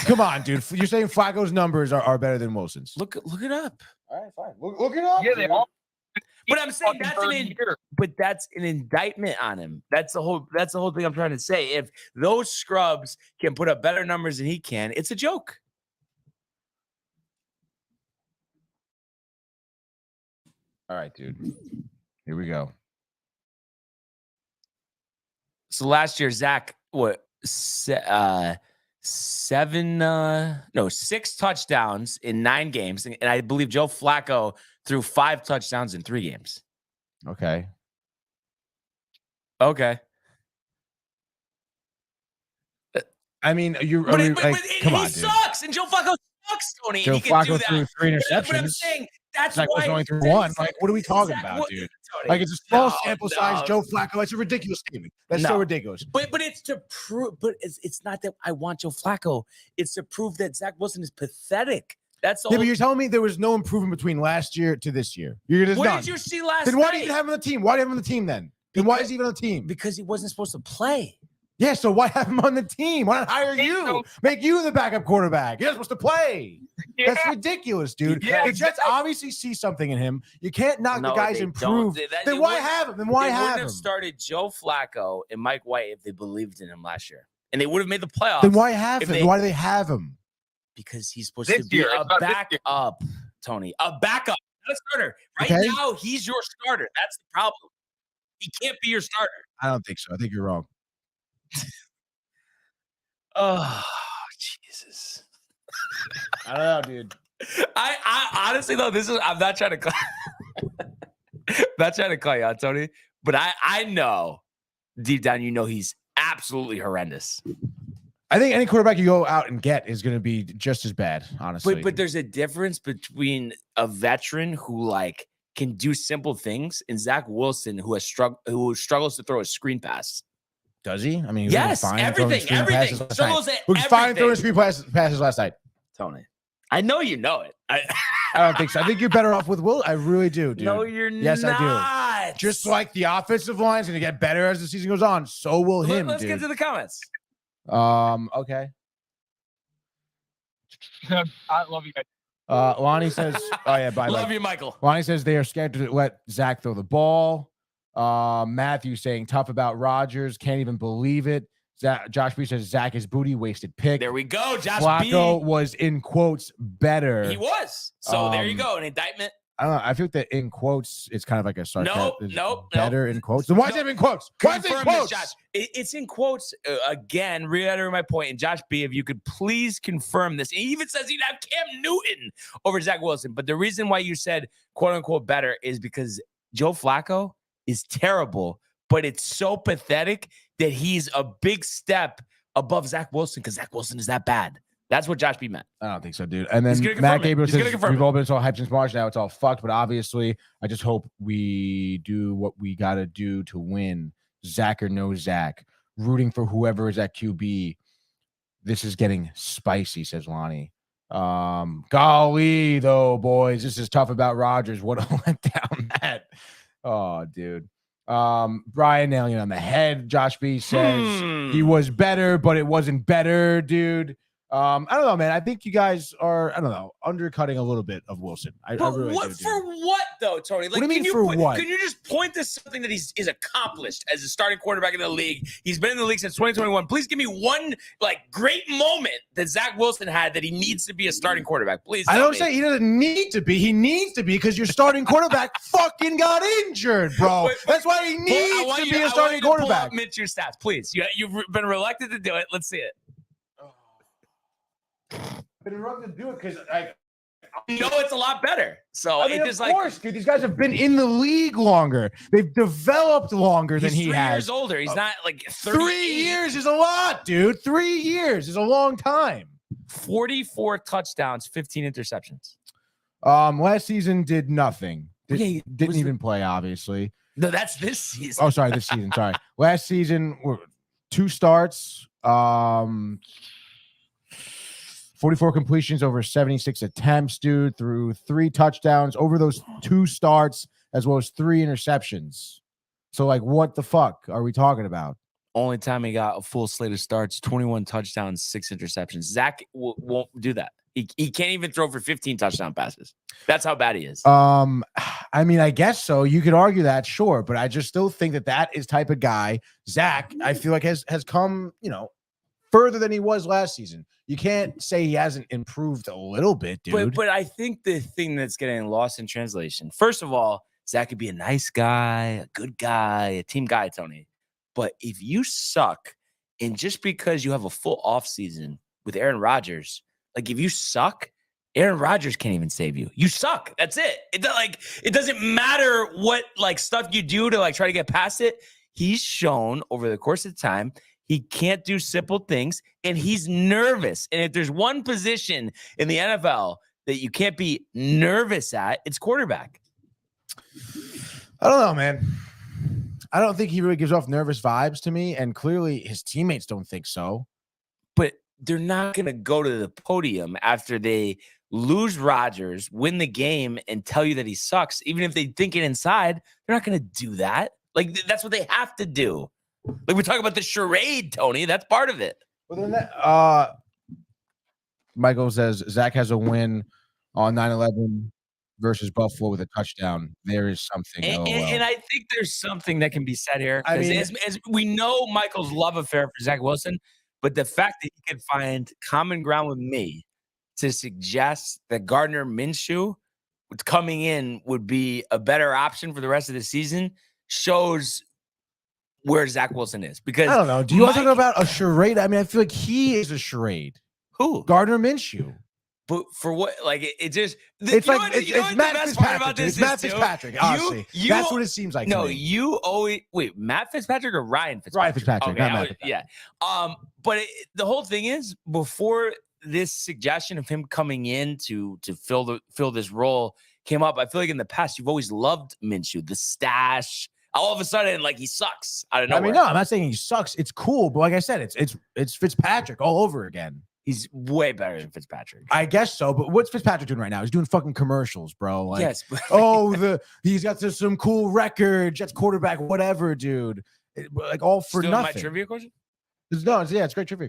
Come on, dude. You're saying Flacco's numbers are better than Wilson's? Look it up. All right, fine. Look it up. Yeah, they all. But I'm saying that's an indictment on him. That's the whole thing I'm trying to say. If those scrubs can put up better numbers than he can, it's a joke. All right, dude. Here we go. So last year, Zach, 6 touchdowns in 9 games. And I believe Joe Flacco threw 5 touchdowns in 3 games. Okay. I mean, come on, dude. Sucks. And Joe Flacco sucks, Tony. Joe Flacco threw 3 interceptions. But I'm saying that's Zach was only through 1. Like, what are we talking about, dude? Like, it's a small sample size. Joe Flacco. That's a ridiculous statement. That's so ridiculous. But it's to prove. But it's not that I want Joe Flacco. It's to prove that Zach Wilson is pathetic. That's the but you're telling me there was no improvement between last year to this year. What did you see last? Then why do you have him on the team? Why do you have him on the team then? Then why is he even on the team? Because he wasn't supposed to play. Yeah, so why have him on the team? Why not hire you? Make you the backup quarterback. You're not supposed to play. Yeah. That's ridiculous, dude. Yeah, the Jets obviously see something in him. You can't knock the guy's improved. Then why have him? Then why have him? They wouldn't have started Joe Flacco and Mike White if they believed in him last year. And they would have made the playoffs. Then why have him? Why do they have him? Because he's supposed to be a backup, Tony. A backup, not a starter. Right now, he's your starter. That's the problem. He can't be your starter. I don't think so. I think you're wrong. Oh, Jesus. I don't know, dude. I honestly, though, I'm not trying to call you out, Tony, but I know deep down, he's absolutely horrendous. I think any quarterback you go out and get is going to be just as bad, honestly. But there's a difference between a veteran who can do simple things and Zach Wilson who struggles to throw a screen pass. Does he? I mean, yes, everything. Struggles at everything. Fine throwing screen passes last night. Tony, I know you know it. I don't think so. I think you're better off with Will. I really do, dude. No, you're not. Yes, I do. Just like the offensive line is going to get better as the season goes on, so will him. Let's get to the comments. Okay. I love you guys. Lonnie says, "Oh yeah, bye." Love you, Michael." Lonnie says they are scared to let Zach throw the ball. Matthew saying tough about Rodgers. Can't even believe it. Josh B says Zach is booty, wasted pick. There we go. Josh Flacco B. was in quotes better. He was. So there you go. An indictment. I don't know. I feel that in quotes, it's kind of like a sarcasm. Nope. Better in quotes. Then why is it in quotes? Why is it in Confirm quotes? this, Josh. It's in quotes. Again, reiterating my point. And Josh B, if you could please confirm this. He even says he'd have Cam Newton over Zach Wilson. But the reason why you said quote unquote better is because Joe Flacco is terrible, but it's so pathetic that he's a big step above Zach Wilson because Zach Wilson is that bad. That's what Josh B meant. I don't think so, dude. And then Matt Gabriel says we've all been so hyped since March. Now it's all fucked. But obviously, I just hope we do what we got to do to win. Zach or no Zach. Rooting for whoever is at QB. This is getting spicy, says Lonnie. Golly, though, boys. This is tough about Rodgers. What a letdown that. Oh, dude. Brian nailing it on the head. Josh B says he was better, but it wasn't better, dude. I don't know, man. I think you guys are, I don't know, undercutting a little bit of Wilson. I really what do, for what though, Tony? Like, what do you mean for what? Can you just point to something that he's accomplished as a starting quarterback in the league? He's been in the league since 2021. Please give me one great moment that Zach Wilson had that he needs to be a starting quarterback. Please. I don't say he doesn't need to be. He needs to be because your starting quarterback fucking got injured, bro. That's why he needs to be a starting quarterback. Pull up Minshew stats, please. You've been reluctant to do it. Let's see it. I've been reluctant to do it because it's a lot better. So I mean, it's of course, dude. These guys have been in the league longer. They've developed longer than he has. 3 years older. He's not 30. 3 years is a lot, dude. 3 years is a long time. 44 touchdowns, 15 interceptions. Last season did nothing. Didn't even play, obviously. No, that's this season. Oh, sorry, this season. Sorry. Last season, 2 starts. 44 completions over 76 attempts, dude, through 3 touchdowns over those 2 starts, as well as 3 interceptions. So, what the fuck are we talking about? Only time he got a full slate of starts, 21 touchdowns, 6 interceptions. Zach won't do that. He can't even throw for 15 touchdown passes. That's how bad he is. I mean, I guess so. You could argue that, sure, but I just still think that is type of guy. Zach, I feel like has come, further than he was last season. You can't say he hasn't improved a little bit, dude. But I think the thing that's getting lost in translation, first of all, Zach could be a nice guy, a good guy, a team guy, Tony. But if you suck, and just because you have a full offseason with Aaron Rodgers, if you suck, Aaron Rodgers can't even save you. You suck. That's it. It doesn't matter what stuff you do to try to get past it. He's shown over the course of time he can't do simple things, and he's nervous. And if there's one position in the NFL that you can't be nervous at, it's quarterback. I don't know, man. I don't think he really gives off nervous vibes to me, and clearly his teammates don't think so. But they're not going to go to the podium after they lose Rodgers, win the game, and tell you that he sucks. Even if they think it inside, they're not going to do that. That's what they have to do. We're talking about the charade, Tony. That's part of it. Well, then Michael says Zach has a win on 9/11 versus Buffalo with a touchdoon. There is something. And I think there's something that can be said here. I mean, as we know Michael's love affair for Zach Wilson, but the fact that he can find common ground with me to suggest that Gardner Minshew coming in would be a better option for the rest of the season shows where Zach Wilson is. Because I don't know. Do you want to talk about a charade? I mean, I feel like he is a charade. Who? Gardner Minshew. But for what? It's Matt Fitzpatrick. It's Matt Fitzpatrick. Honestly, that's what it seems like. No, you always wait. Matt Fitzpatrick or Ryan Fitzpatrick? Ryan Fitzpatrick. Okay, not Matt Fitzpatrick. Yeah. But the whole thing is, before this suggestion of him coming in to fill this role came up, I feel like in the past you've always loved Minshew, the stash. All of a sudden, he sucks out of nowhere. I mean, no, I'm not saying he sucks. It's cool, but like I said, it's Fitzpatrick all over again. He's way better than Fitzpatrick. I guess so, but what's Fitzpatrick doing right now? He's doing fucking commercials, bro. Yes. He's got some cool record, Jets quarterback, whatever, dude. All for Still nothing. My trivia question? No, it's great trivia.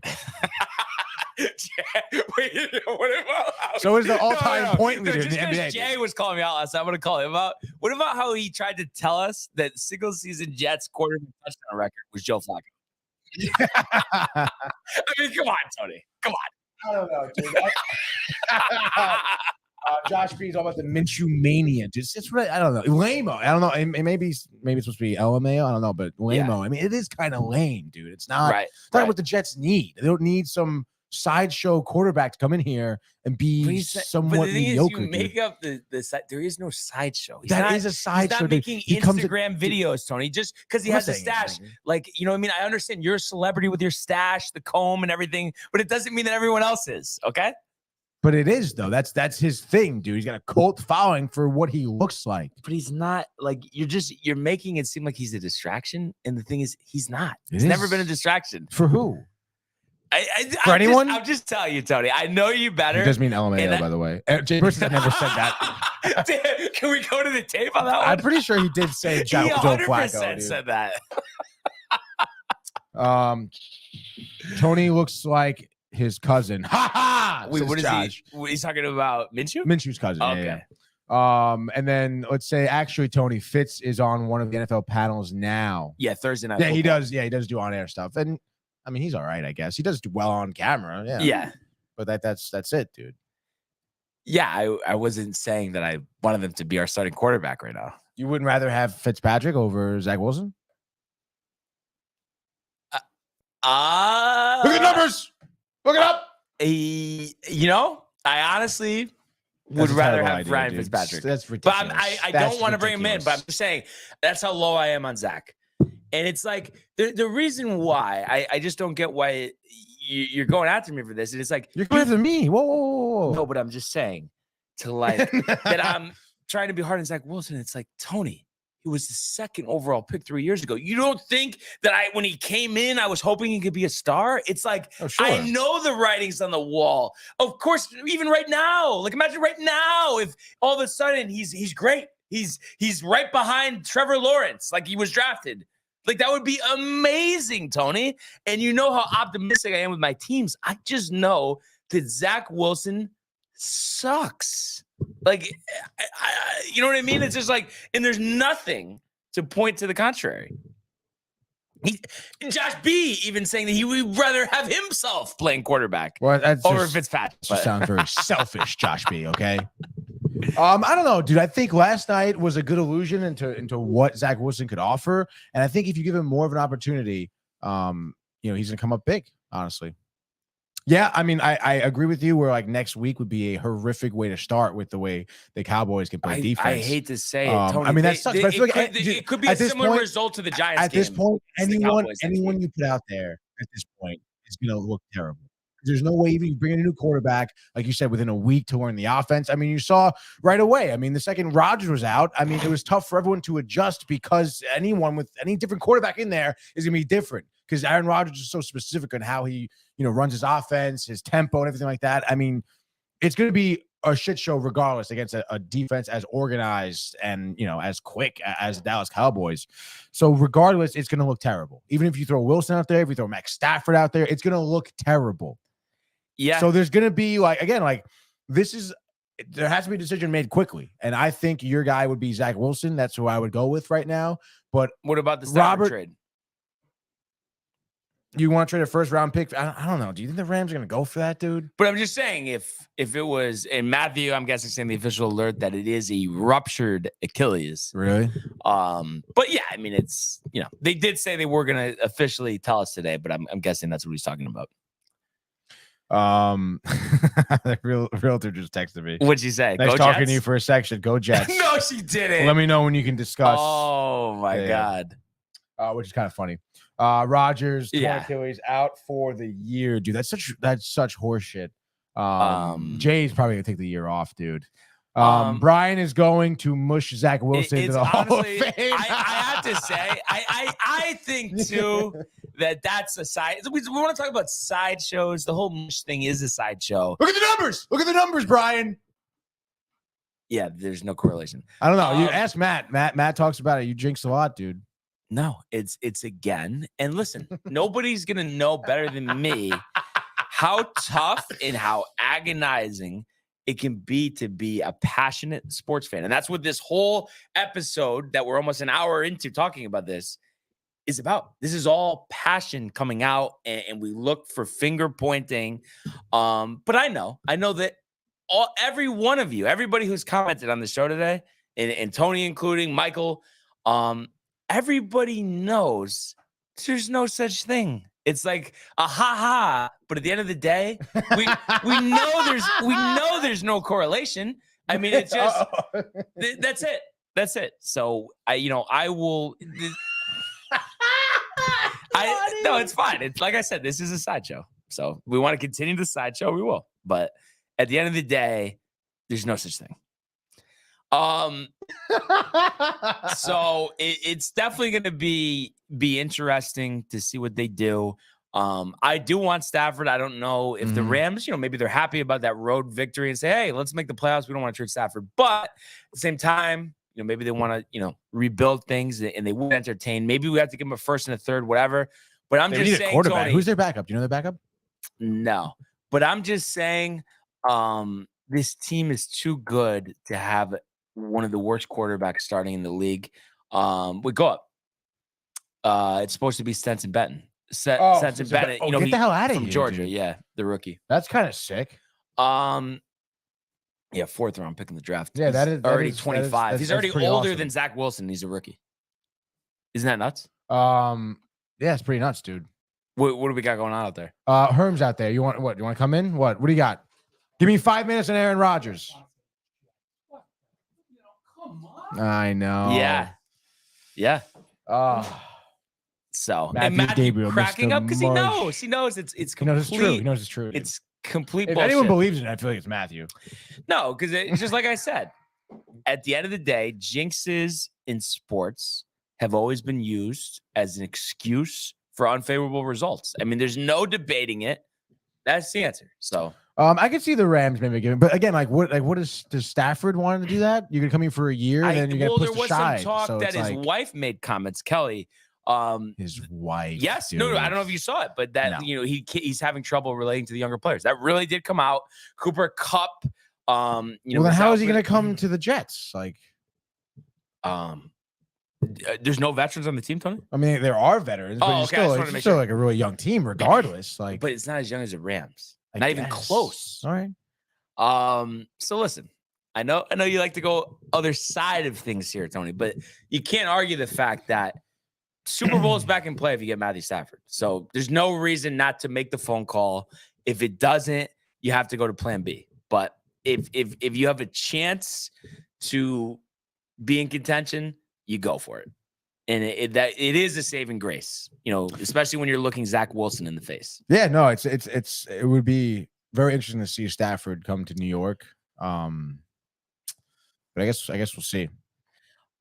Wait, what about So is the all-time point leader in just the 'cause NBA. Jay was calling me out last night. I'm going to call him out. What about how he tried to tell us that single-season Jets quarterback touchdown record was Joe Flacco? I mean, come on, Tony. Come on. I don't know, dude. Josh B is all about the Minshew mania. Just it's really, I don't know. Lame-o. I don't know. Maybe it's supposed to be LMAO. I don't know, but lame-o. I mean, it is kind of lame, dude. It's not. Right. It's not what the Jets need. They don't need some sideshow quarterback to come in here and be somewhat but the thing mediocre. Is you make up the there is no sideshow. That is a sideshow. He's not making Instagram videos, Tony, just because he has a stash. Like, you know what I mean? I understand you're a celebrity with your stash, the comb and everything, but it doesn't mean that everyone else is, okay? But it is, though. That's his thing, dude. He's got a cult following for what he looks like. But he's not, like, you're making it seem like he's a distraction. And the thing is, he's not. He's never been a distraction. For who? For anyone? I'm just telling you, Tony. I know you better. It does mean LMAO, by the way. Jay Person never said that. Can we go to the tape on that one? I'm pretty sure he did say Joe Flacco. Said that. Tony looks like his cousin. Ha ha! Wait, what is Josh. he? He's talking about Minshew? Minshew's cousin. Okay. Yeah. And then let's say actually Tony Fitz is on one of the NFL panels now. Yeah, Thursday night. Yeah, football. he does. Yeah, he does do on-air stuff. And I mean, he's all right, I guess. He does do well on camera. Yeah. Yeah. But that's it, dude. Yeah, I wasn't saying that I wanted them to be our starting quarterback right now. You wouldn't rather have Fitzpatrick over Zach Wilson? Look at the numbers. Look it up. You know, I honestly would rather have Ryan Fitzpatrick. That's ridiculous. But I don't want to bring him in, but I'm just saying that's how low I am on Zach. And it's like the reason why I just don't get why you're going after me for this. And it's like you're going after me. Whoa. No, but I'm just saying to like that I'm trying to be hard on Zach Wilson. It's like, Tony, he was the second overall pick 3 years ago. You don't think that when he came in, I was hoping he could be a star? It's like, sure. I know the writing's on the wall. Of course, even right now, like imagine right now if all of a sudden he's great. He's right behind Trevor Lawrence, like he was drafted. Like that would be amazing, Tony. And you know how optimistic I am with my teams. I just know that Zach Wilson sucks. Like, you know what I mean? It's just like, and there's nothing to point to the contrary. Josh B even saying that he would rather have himself playing quarterback over Fitzpatrick. That sounds very selfish, Josh B. Okay. I don't know, dude. I think last night was a good illusion into what Zach Wilson could offer, and I think if you give him more of an opportunity, he's gonna come up big. Honestly, yeah. I mean, I agree with you. Where like next week would be a horrific way to start with the way the Cowboys can play defense. I hate to say it, Tony. I mean, that sucks. It could be a similar result to the Giants. At this point, anyone you put out there at this point is gonna look terrible. There's no way even you bring in a new quarterback, like you said, within a week to learn the offense. I mean, you saw right away. I mean, the second Rodgers was out, I mean, it was tough for everyone to adjust because anyone with any different quarterback in there is going to be different because Aaron Rodgers is so specific on how he, runs his offense, his tempo and everything like that. I mean, it's going to be a shit show regardless against a defense as organized and, as quick as the Dallas Cowboys. So regardless, it's going to look terrible. Even if you throw Wilson out there, if you throw Max Stafford out there, it's going to look terrible. Yeah. So there's going to be there has to be a decision made quickly. And I think your guy would be Zach Wilson. That's who I would go with right now. But what about the Stafford trade? You want to trade a first round pick? I don't know. Do you think the Rams are going to go for that, dude? But I'm just saying, if it was, and Matthew, I'm guessing saying the official alert that it is a ruptured Achilles. Really? But yeah, I mean, it's, they did say they were going to officially tell us today, but I'm guessing that's what he's talking about. The realtor just texted me. What'd she say? Nice go talking Jets? to you for a section. Go Jets. No, she didn't. Let me know when you can discuss. Oh my God. Which is kind of funny. Rodgers, Achilles out for the year, dude. That's such horseshit. Jay's probably gonna take the year off, dude. Brian is going to mush Zach Wilson into the Hall of Fame. I have to say, I think too that's a side. We want to talk about sideshows. The whole mush thing is a sideshow. Look at the numbers. Look at the numbers, Brian. Yeah, there's no correlation. I don't know. You ask Matt. Matt talks about it. You jinx a lot, dude. No, it's again. And listen, nobody's gonna know better than me how tough and how agonizing it can be a passionate sports fan. And that's what this whole episode that we're almost an hour into talking about this is about. This is all passion coming out, and we look for finger pointing. But I know that every one of you, everybody who's commented on the show today, and Tony including, Michael, everybody knows there's no such thing. It's like a ha, but at the end of the day, we know there's no correlation. I mean, it's just that's it. So I will. No, it's fine. It's like I said, this is a sideshow. So we want to continue the sideshow, we will. But at the end of the day, there's no such thing. So it's definitely going to be interesting to see what they do. I do want Stafford. I don't know if the Rams, maybe they're happy about that road victory and say, hey, let's make the playoffs. We don't want to trade Stafford. But at the same time, maybe they want to, rebuild things and they will entertain. Maybe we have to give them a first and a third, whatever. But I'm just saying, quarterback. Tony, Who's their backup? Do you know their backup? No, but I'm just saying, this team is too good to have one of the worst quarterbacks starting in the league. We go up. It's supposed to be Stenson Benton. Stenson Bennett. Get the hell out of from here, Georgia. dude. Yeah, the rookie. That's kind of sick. Yeah, fourth round pick in the draft. Yeah, that is already 25. He's already older awesome than Zach Wilson. He's a rookie. Isn't that nuts? Yeah, it's pretty nuts, dude. What do we got going on out there? Herm's out there. You want what? You want to come in? What do you got? Give me 5 minutes on Aaron Rodgers. I know. Yeah. So Matthew Gabriel cracking up because he knows it's complete. He knows it's true. It's complete if bullshit. anyone believes in it, I feel like it's Matthew. No, because it's just like I said. At the end of the day, jinxes in sports have always been used as an excuse for unfavorable results. I mean, there's no debating it. That's the answer. So I could see the Rams maybe giving, but again, does Stafford want to do that? You're gonna come in for a year, and then you get pushed aside. There was some talk so that his wife made comments, Kelly. His wife. Yes. dude. No, I don't know if you saw it, but that he's having trouble relating to the younger players. That really did come out. Cooper Kupp. Well, then how is he gonna come to the Jets? There's no veterans on the team, Tony. I mean, there are veterans, but it's still like a really young team, regardless. But it's not as young as the Rams. Not even close. All right. So listen, I know you like to go other side of things here, Tony, but you can't argue the fact that Super Bowl is back in play if you get Matthew Stafford. So there's no reason not to make the phone call. If it doesn't, you have to go to plan B. But if you have a chance to be in contention, you go for it. And it is a saving grace, especially when you're looking Zach Wilson in the face. Yeah, no, it would be very interesting to see Stafford come to New York. But I guess we'll see.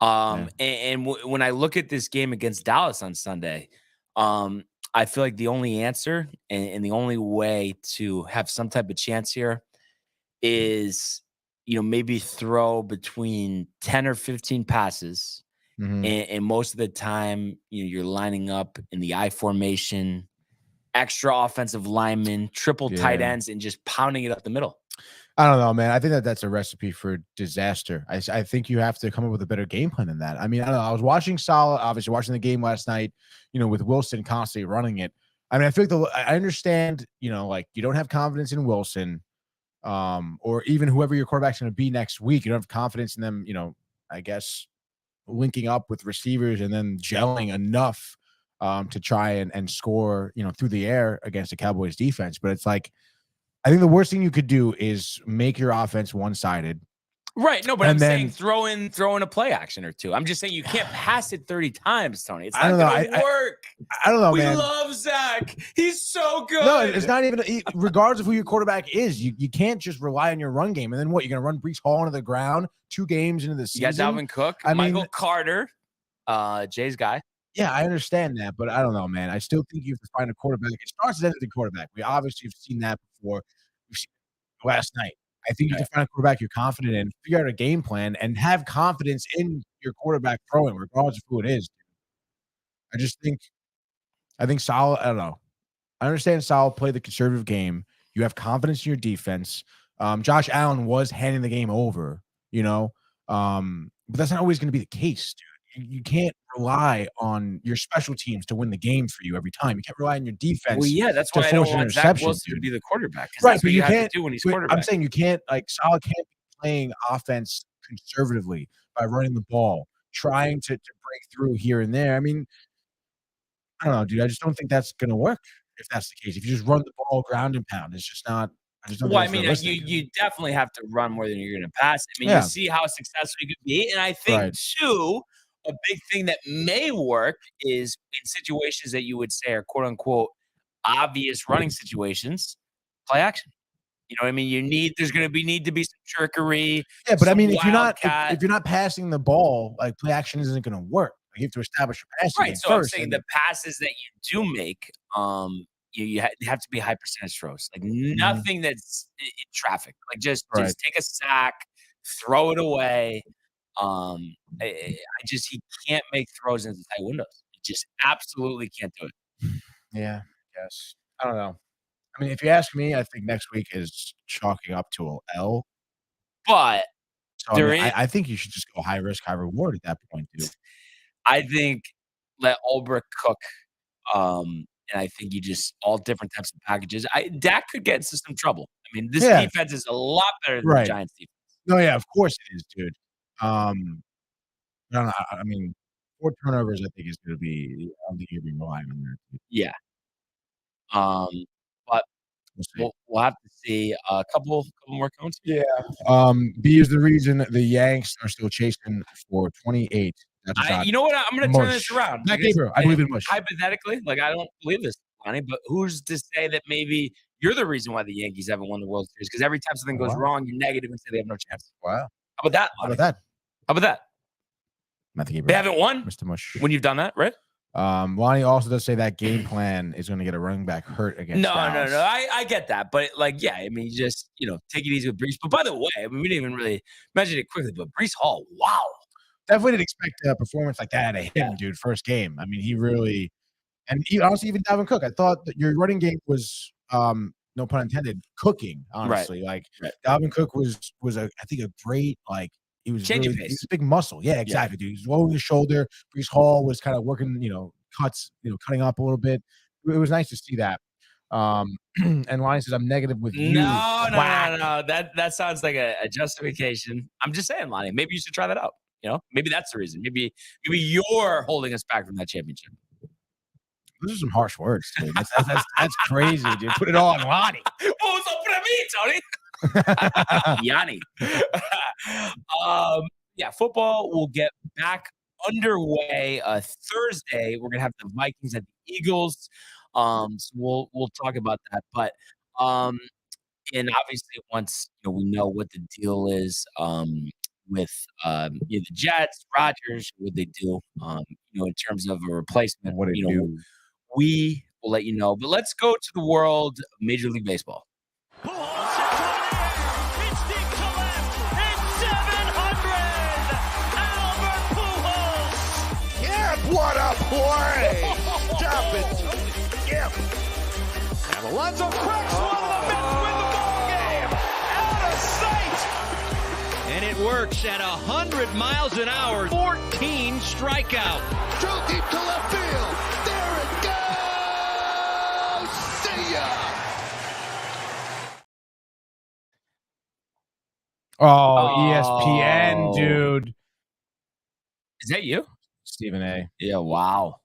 And when I look at this game against Dallas on Sunday, I feel like the only answer and the only way to have some type of chance here is, maybe throw between 10 or 15 passes. Mm-hmm. And most of the time, you're lining up in the I formation, extra offensive linemen, triple tight ends, and just pounding it up the middle. I don't know, man. I think that's a recipe for disaster. I think you have to come up with a better game plan than that. I mean, I don't know. I was watching the game last night, with Wilson constantly running it. I mean, I feel like I understand, you don't have confidence in Wilson, or even whoever your quarterback's going to be next week. You don't have confidence in them, I guess, linking up with receivers and then gelling enough to try and score, through the air against the Cowboys defense. But it's like, I think the worst thing you could do is make your offense one-sided. Right. No, but I'm saying throw in a play action or two. I'm just saying you can't pass it 30 times, Tony. It's not going to work. I don't know, man. We love Zach. He's so good. No, it's not even, regardless of who your quarterback is, you can't just rely on your run game. And then what? You're going to run Breece Hall into the ground 2 games into the season? You got Dalvin Cook, Michael Carter, Jay's guy. Yeah, I understand that, but I don't know, man. I still think you have to find a quarterback. It starts at the quarterback. We obviously have seen that before. We've seen it last night. I think you have to find a quarterback you're confident in, figure out a game plan, and have confidence in your quarterback throwing, regardless of who it is. I think solid. I don't know. I understand Sal played the conservative game. You have confidence in your defense. Josh Allen was handing the game over, but that's not always going to be the case, dude. You can't rely on your special teams to win the game for you every time. You can't rely on your defense. Well, yeah, that's to why I don't force an want Zach interception, Wilson to dude. be the quarterback. 'Cause Right, that's but what you you have can't. to do when he's but quarterback. I'm saying you can't Sal can't be playing offense conservatively by running the ball, trying to break through here and there. I mean, I don't know, dude. I just don't think that's gonna work if that's the case. If you just run the ball ground and pound, it's just not. I just don't Well, think I it's mean, realistic. you definitely have to run more than you're going to pass. I mean, Yeah. you see how successful you could be. And I think, Right. too, a big thing that may work is in situations that you would say are quote unquote obvious running situations, play action. You know what I mean? There's going to need to be some trickery. Yeah, but I some mean, if wildcat. you're not passing the ball, like play action isn't gonna work. Like, you have to establish your passing Right. game So I'm first. saying and- the passes that you do make, you have to be high percentage throws. Like nothing that's in traffic. Like just take a sack, throw it away. He can't make throws into tight windows. He just absolutely can't do it. Yeah, yes. I don't know. I mean, if you ask me, I think next week is chalking up to an L. But So I think you should just go high risk, high reward at that point, dude. I think let Ulbrich cook. And I think you just all different types of packages. Dak could get into some trouble. I mean, this defense is a lot better than the Giants defense. No, yeah, of course it is, dude. I don't know. I mean, 4 turnovers, I think is going to be. I don't think you'll be relying on that. Dude. Yeah. But we'll have to see a couple more counts. Yeah. B is the reason the Yanks are still chasing for 28. You know what? I'm going to turn this around. Matt Gabriel, I believe in mush. Hypothetically, like I don't believe this, Lonnie, but who's to say that maybe you're the reason why the Yankees haven't won the World Series? Because every time something goes wrong, you're negative and say they have no chance. Wow. How about that, Lonnie? How about that? Matt Gabriel. They haven't won, Mr. Mush. when you've done that, right? Lonnie also does say that game plan is going to get a running back hurt against Dallas. No. I get that, but I mean, just take it easy with Brees. But by the way, I mean, we didn't even really mention it quickly, but Brees Hall, wow. Definitely didn't expect a performance like that out of him, dude. First game. I mean, he really, and honestly, even Dalvin Cook. I thought that your running game was, no pun intended, cooking. Honestly, Dalvin Cook was I think a great he was Change really, of pace. he's a big muscle. Yeah, exactly, dude. He's low in the shoulder. Brees Hall was kind of working, cuts, cutting up a little bit. It was nice to see that. And Lonnie says, I'm negative with you. No. That sounds like a justification. I'm just saying, Lonnie, maybe you should try that out. Maybe that's the reason. Maybe you're holding us back from that championship. Those are some harsh words, dude. That's crazy, dude. Put it all on Lonnie. What was up with me, Tony? Yanni. Football will get back underway Thursday. We're gonna have the Vikings and the Eagles. So we'll talk about that. But and obviously once we know what the deal is with the Jets, Rodgers, what they do in terms of a replacement, What they do. we will let you know. But let's go to the world of Major League Baseball. What a play! Stop it! Yep. And Alonso cracks one. The Mets win the ball game. Out of sight. And it works at 100 miles an hour. 14 strikeout. Too deep to left field. There it goes. See ya. ESPN, dude. Is that you? Stephen A. Yeah, wow.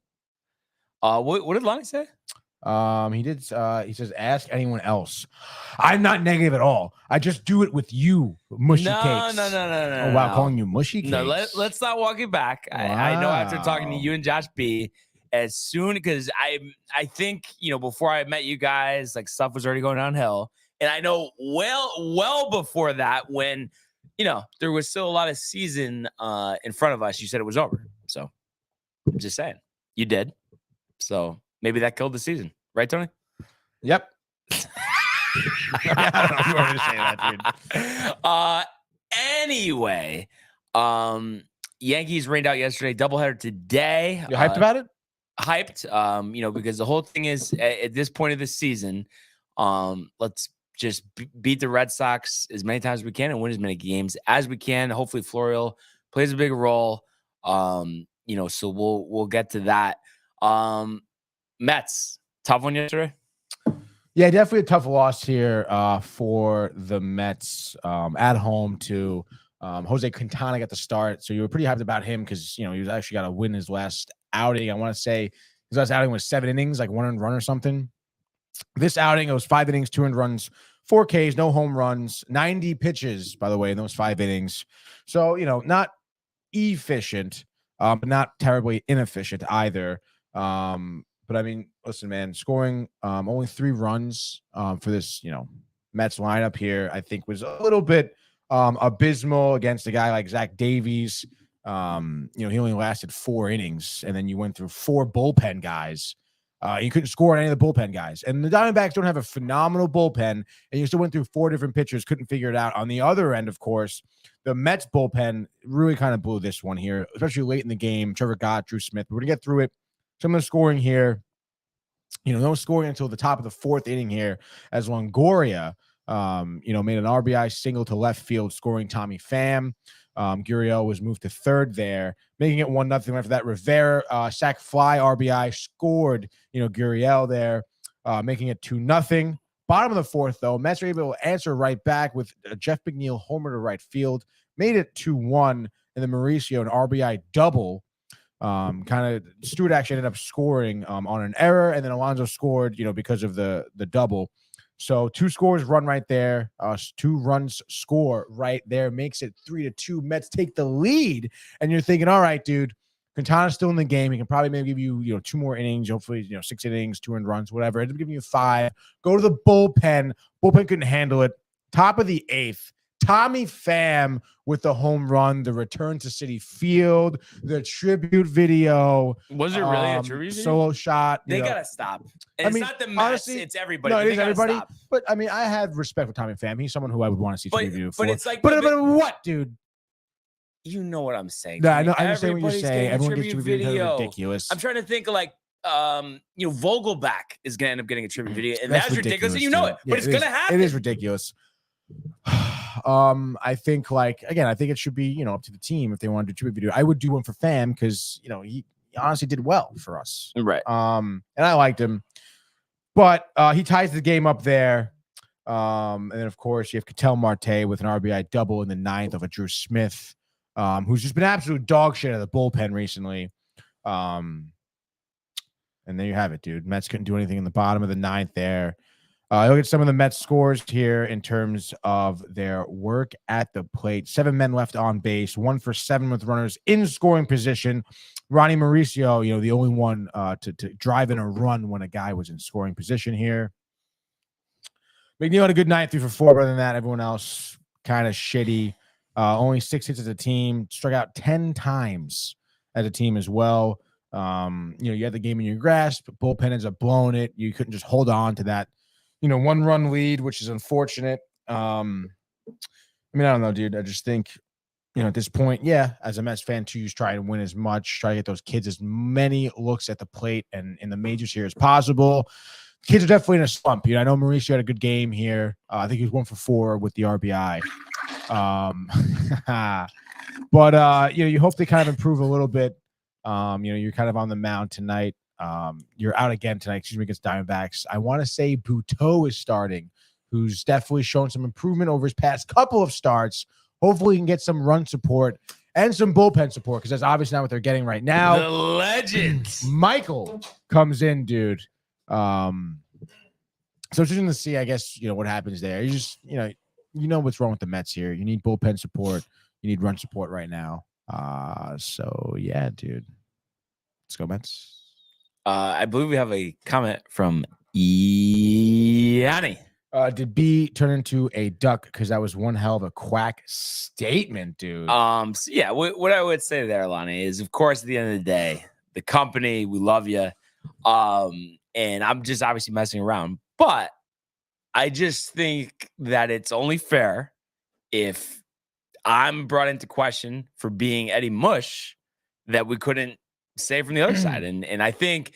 What did Lonnie say? He did. He says, "Ask anyone else." I'm not negative at all. I just do it with you, mushy cakes. No. Oh wow, calling you mushy cakes. No, let's not walk it back. Wow. I know after talking to you and Josh B, as soon because I think before I met you guys, stuff was already going downhill, and I know well before that when there was still a lot of season in front of us. You said it was over, so I'm just saying you did. So maybe that killed the season, right, Tony? Yep. I don't know if you want me to say that, dude. Anyway, Yankees rained out yesterday. Doubleheader today. You hyped about it? hyped, because the whole thing is at this point of the season, let's just beat the Red Sox as many times as we can and win as many games as we can. Hopefully Florial plays a big role. So we'll get to that. Mets, tough one yesterday. Yeah, definitely a tough loss here for the Mets at home to Jose Quintana got the start. So you were pretty hyped about him because, he was actually got to win his last outing. I want to say his last outing was 7 innings, like 1 earned run or something. This outing, it was 5 innings, 2 earned runs, 4 Ks, no home runs, 90 pitches, by the way, in those 5 innings. So, not efficient, but not terribly inefficient either. But I mean, listen, man, scoring only 3 runs for this, Mets lineup here, I think was a little bit abysmal against a guy like Zach Davies. He only lasted 4 innings, and then you went through 4 bullpen guys. You couldn't score on any of the bullpen guys. And the Diamondbacks don't have a phenomenal bullpen, and you still went through 4 different pitchers, couldn't figure it out. On the other end, of course, the Mets bullpen really kind of blew this one here, especially late in the game. Trevor Gott, Drew Smith. We're going to get through it. Some of the scoring here, no scoring until the top of the 4th inning here as Longoria, made an RBI single to left field, scoring Tommy Pham. Gurriel was moved to 3rd there, making it 1-0 after that. Rivera, sac fly RBI, scored, Gurriel there, making it 2-0. Bottom of the 4th, though, Mets were able to answer right back with Jeff McNeil homer to right field, made it 2-1, and then Mauricio, an RBI double. Stewart actually ended up scoring on an error, and then Alonso scored, because of the double. So 2 scores run right there. 2 runs score right there makes it 3-2. Mets take the lead, and you're thinking, all right, dude, Quintana's still in the game. He can probably maybe give you, 2 more innings. Hopefully, 6 innings, 2 earned runs, whatever. Ended up giving you 5. Go to the bullpen. Bullpen couldn't handle it. Top of the 8th. Tommy Pham with the home run, the return to Citi Field, the tribute video. Was it really a tribute video? Solo shot? They gotta stop. And it's not the Mets, honestly, it's everybody. No, it is everybody. Stop. But I mean, I have respect for Tommy Pham. He's someone who I would want to see tribute video for. But it's like, but what, dude? You know what I'm saying? No, I know. I understand what you're saying. Everyone gets tribute video. Ridiculous. I'm trying to think like. Vogelback is gonna end up getting a tribute video, and that's ridiculous, and you know it, but it's gonna happen. It is ridiculous. I think I think it should be, up to the team if they want to do tribute video. I would do one for Pham because, he honestly did well for us. Right. And I liked him, but he ties the game up there. And then of course you have Ketel Marte with an RBI double in the 9th of a Drew Smith, who's just been absolute dog shit out of the bullpen recently. And there you have it, dude. Mets couldn't do anything in the bottom of the 9th there. Look at some of the Mets scores here in terms of their work at the plate. 7 men left on base, 1 for 7 with runners in scoring position. Ronnie Mauricio, the only one to drive in a run when a guy was in scoring position here. McNeil had a good night, 3 for 4. Other than that, everyone else kind of shitty. Only 6 hits as a team. Struck out 10 times as a team as well. You had the game in your grasp. Bullpen ends up blowing it. You couldn't just hold on to that, 1-run lead, which is unfortunate. I don't know, dude. I just think, at this point, as a Mets fan, too, you try and win as much, try to get those kids as many looks at the plate and in the majors here as possible. Kids are definitely in a slump. I know Mauricio had a good game here. I think he was 1 for 4 with the RBI. But you hope they kind of improve a little bit. You're kind of on the mound tonight. You're out again tonight, against Diamondbacks. I want to say Buteau is starting, who's definitely shown some improvement over his past couple of starts. Hopefully he can get some run support and some bullpen support, because that's obviously not what they're getting right now. The legend Michael comes in, dude. So it's interesting to see, I guess, what happens there. You just, what's wrong with the Mets here. You need bullpen support. You need run support right now. So yeah, dude. Let's go, Mets. I believe we have a comment from Yanni. Did B turn into a duck? Because that was one hell of a quack statement, dude. So yeah, what I would say there, Lonnie, is of course at the end of the day, the company, we love you. And I'm just obviously messing around, but I just think that it's only fair if I'm brought into question for being Eddie Mush that we couldn't say from the other side. And I think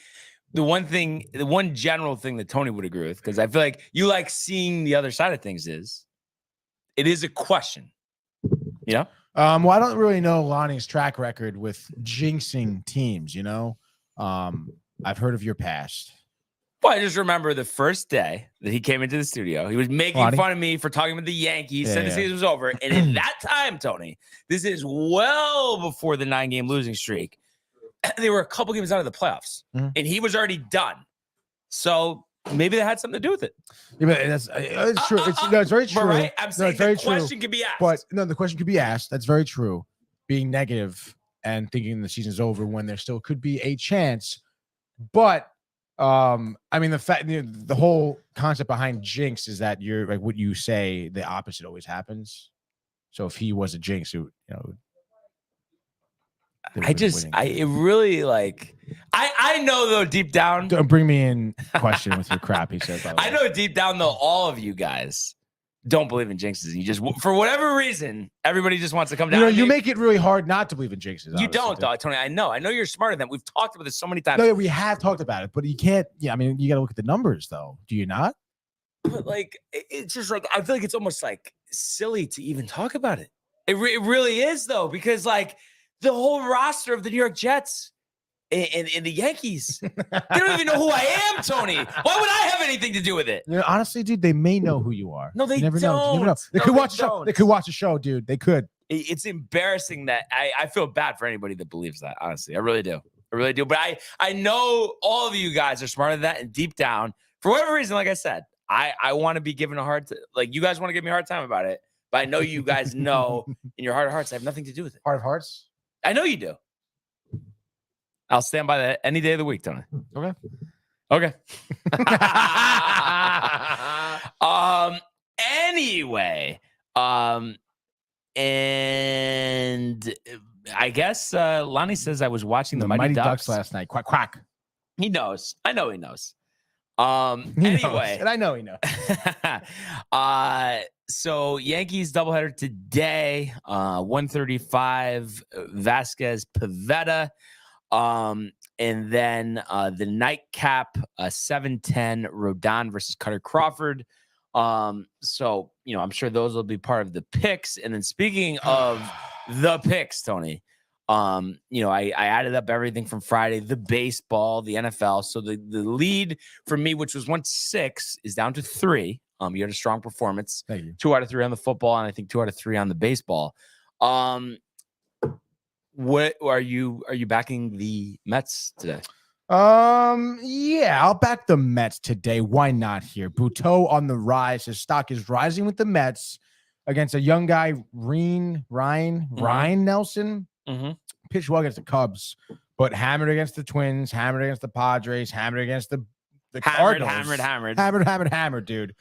the one general thing that Tony would agree with, because I feel like you like seeing the other side of things, is it is a question. Yeah. Well, I don't really know Lonnie's track record with jinxing teams, I've heard of your past. Well, I just remember the first day that he came into the studio, he was making fun of me for talking about the Yankees, said the season was over. And at that time, Tony, this is well before the 9-game losing streak. They were a couple games out of the playoffs, and he was already done. So maybe that had something to do with it. Yeah, but it's true. It's very true. Right? I'm saying the question could be asked. But no, the question could be asked. That's very true. Being negative and thinking the season's over when there still could be a chance. But the whole concept behind jinx is that you're like what you say, the opposite always happens. So if he was a jinx, it really like I know though deep down. Don't bring me in question with your crap. He said. I know deep down though all of you guys don't believe in jinxes. You just for whatever reason everybody just wants to come down. You make it really hard not to believe in jinxes. You don't, though, Tony. I know you're smarter than we've talked about this so many times. No, we have talked about it, but you can't. Yeah, I mean, you got to look at the numbers, though. Do you not? But like, it's just like I feel like it's almost like silly to even talk about it. It really is though, because like the whole roster of the New York Jets and the Yankees, they don't even know who I am, Tony. Why would I have anything to do with it? Honestly, dude, they may know who you are. No, they never don't. Know. You never know. They could watch a show. They could watch a show, dude. They could. It's embarrassing that I feel bad for anybody that believes that. Honestly, I really do. I really do. But I know all of you guys are smarter than that, and deep down, for whatever reason, like I said, I want to be given a hard time. Like you guys want to give me a hard time about it, but I know you guys know in your heart of hearts I have nothing to do with it. Heart of hearts? I know you do. I'll stand by that any day of the week, Tony. Okay. Anyway, and I guess Lonnie says I was watching the Mighty Ducks last night. Quack quack. He knows. I know he knows. Anyway, knows, and I know he knows. So Yankees doubleheader today, 1:35, Vasquez Pivetta. And then the nightcap, 7:10, Rodon versus Cutter Crawford. So, I'm sure those will be part of the picks. And then speaking of the picks, Tony, I added up everything from Friday, the baseball, the NFL. So the lead for me, which was 1-6, is down to 3. You had a strong performance. Thank you. 2 out of 3 on the football, and I think 2 out of 3 on the baseball. What are you backing the Mets today? Yeah, I'll back the Mets today. Why not here? Buteau on the rise. His stock is rising with the Mets against a young guy, Ryan Nelson. Pitched well against the Cubs, but hammered against the Twins, hammered against the Padres, hammered against the Cardinals. Hammered, dude.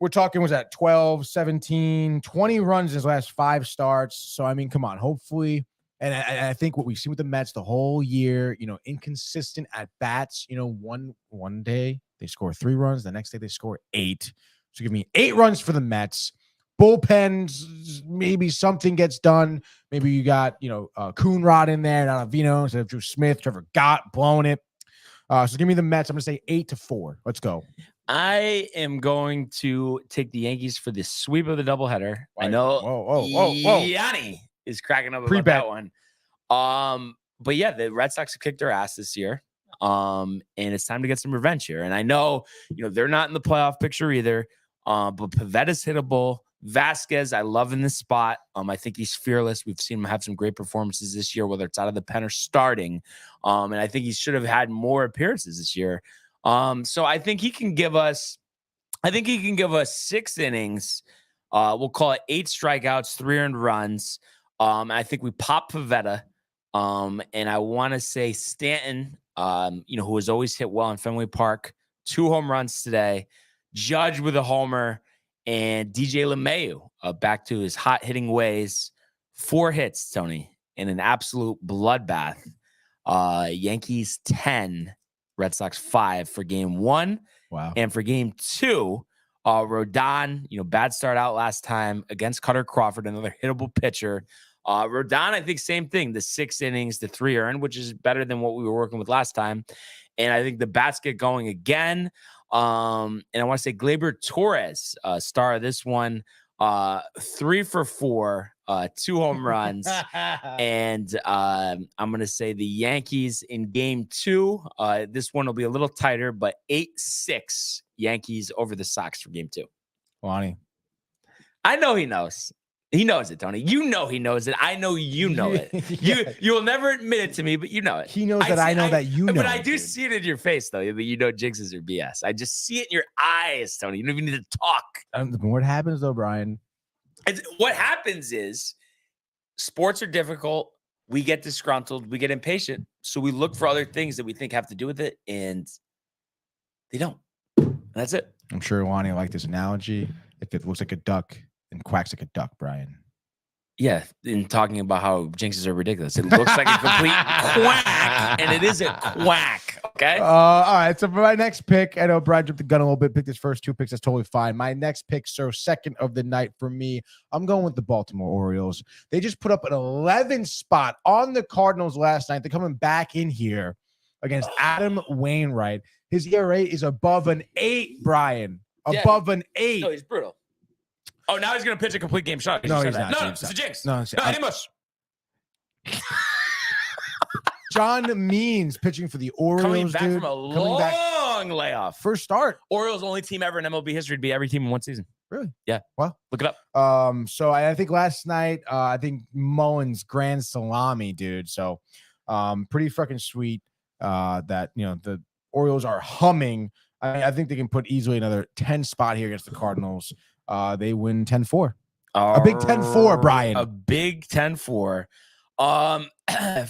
We're talking, was that 12, 17, 20 runs in his last 5 starts. So, I mean, come on. Hopefully, and I think what we've seen with the Mets the whole year, inconsistent at bats. One day they score 3 runs. The next day they score 8. So give me 8 runs for the Mets. Bullpens, maybe something gets done. Maybe you got, Coonrod in there, not Avino instead of Drew Smith. Trevor Gott blowing it. So give me the Mets. I'm going to say 8-4. Let's go. I am going to take the Yankees for the sweep of the doubleheader. Right. I know. Whoa. Yanni is cracking up about that one. But yeah, the Red Sox have kicked their ass this year. And it's time to get some revenge here. And I know, they're not in the playoff picture either. But Pavetta's hittable. Vasquez, I love in this spot. I think he's fearless. We've seen him have some great performances this year, whether it's out of the pen or starting. And I think he should have had more appearances this year. So I think he can give us 6 innings. We'll call it 8 strikeouts, 3 earned runs. I think we pop Pivetta. And I want to say Stanton, who has always hit well in Fenway Park, 2 home runs today. Judge with a homer, and DJ LeMahieu back to his hot hitting ways. 4 hits, Tony, in an absolute bloodbath. Yankees 10, Red Sox 5 for game 1. Wow. And for game 2, Rodon, bad start out last time against Cutter Crawford, another hittable pitcher. Rodon, I think same thing. The 6 innings, the 3 earned, which is better than what we were working with last time. And I think the bats get going again. And I want to say Gleyber Torres, star of this one, 3 for 4, 2 home runs. And I'm going to say the Yankees in game 2. This one will be a little tighter, but 8-6 Yankees over the Sox for game 2. Lonnie. I know he knows. He knows it, Tony. You know he knows it. I know you know it. You will never admit it to me, but you know it. He knows that I know that you know. But I do see it in your face, though, that you know jinxes are BS. I just see it in your eyes, Tony. You don't even need to talk. What happens, though, Brian? What happens is sports are difficult. We get disgruntled. We get impatient. So we look for other things that we think have to do with it, and they don't. That's it. I'm sure Lonnie liked this analogy. If it looks like a duck and quacks like a duck, Brian. Yeah, in talking about how jinxes are ridiculous. It looks like a complete quack, and it is a quack, okay? All right, so for my next pick, I know Brian jumped the gun a little bit, picked his first 2 picks. That's totally fine. My next pick, so second of the night for me, I'm going with the Baltimore Orioles. They just put up an 11 spot on the Cardinals last night. They're coming back in here against Adam Wainwright. His ERA is above an 8, Brian. Above an 8. No, he's brutal. Oh, now he's going to pitch a complete game shot. No, he's not. No, it's a jinx. No, Animus. John Means pitching for the Orioles, Coming back dude. from a long layoff. First start. Orioles only team ever in MLB history to beat every team in one season. Really? Yeah. Well, look it up. So I think last night, I think Mullins grand salami, dude. So, pretty fucking sweet. That the Orioles are humming. I think they can put easily another 10 spot here against the Cardinals. They win 10-4. A big 10-4, Brian. A big 10-4.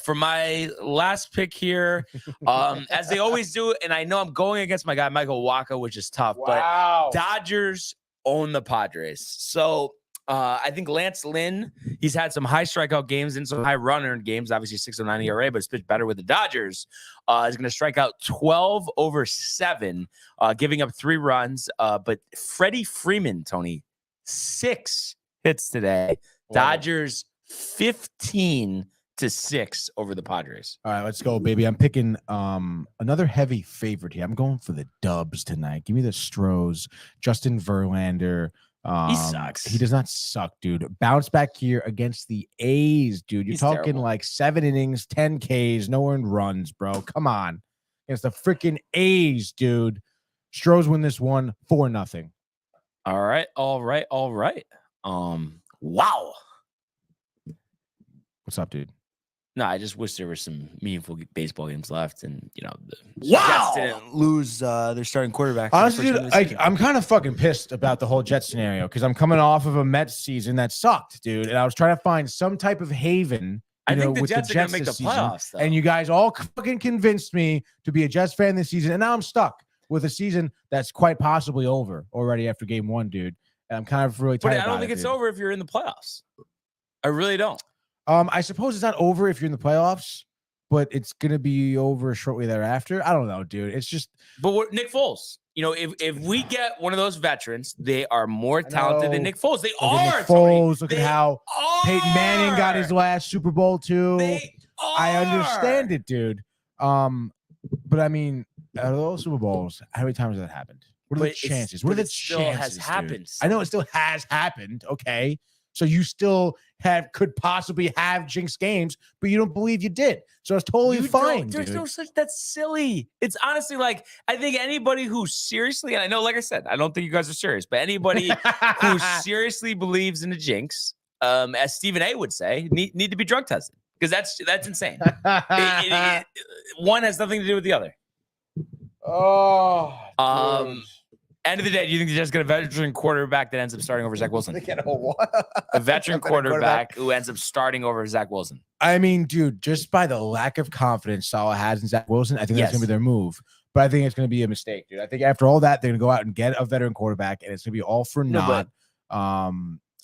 For my last pick here, as they always do, and I know I'm going against my guy Michael Wacha, which is tough, but Dodgers own the Padres. So I think Lance Lynn, he's had some high strikeout games and some high run earned games, obviously 6.09 ERA, but it's pitched better with the Dodgers. Is going to strike out 12 over 7, giving up 3 runs. But Freddie Freeman, Tony, 6 hits today. Wow. Dodgers 15-6 over the Padres. All right, let's go, baby. I'm picking another heavy favorite here. I'm going for the Dubs tonight. Give me the Stros, Justin Verlander. He sucks. He does not suck, dude. Bounce back here against the A's, dude. You're talking terrible. Like 7 innings, 10 Ks, no earned runs, bro. Come on. Against the freaking A's, dude. Stros win this one 4-0. All right. Wow. What's up, dude? No, I just wish there were some meaningful baseball games left, and the Jets didn't lose their starting quarterback. Honestly, dude, I'm kind of fucking pissed about the whole Jets scenario because I'm coming off of a Mets season that sucked, dude, and I was trying to find some type of haven. I think the Jets are gonna make the playoffs, though. And you guys all fucking convinced me to be a Jets fan this season, and now I'm stuck with a season that's quite possibly over already after game 1, dude. And I'm kind of really tired. But I don't think it's over if you're in the playoffs. I really don't. I suppose it's not over if you're in the playoffs, but it's gonna be over shortly thereafter. I don't know, dude. It's just. But Nick Foles, if we get one of those veterans, they are more talented than Nick Foles. They are. Nick Foles. Look at how Peyton Manning got his last Super Bowl too. I understand it, dude. But I mean, out of those Super Bowls, how many times has that happened? What are the chances? What are the chances? Has happened. I know it still has happened. Okay. So you still could possibly have jinx games, but you don't believe you did. So it's totally fine. There's no such. That's silly. It's honestly like I think anybody who seriously, and I know, like I said, I don't think you guys are serious, but anybody who seriously believes in a jinx, as Stephen A. would say, need to be drug tested because that's insane. One has nothing to do with the other. End of the day, do you think they're just going to veteran quarterback that ends up starting over Zach Wilson? A veteran quarterback who ends up starting over Zach Wilson. I mean, dude, just by the lack of confidence Saleh has in Zach Wilson, I think that's going to be their move. But I think it's going to be a mistake, dude. I think after all that, they're going to go out and get a veteran quarterback, and it's going to be all for naught. I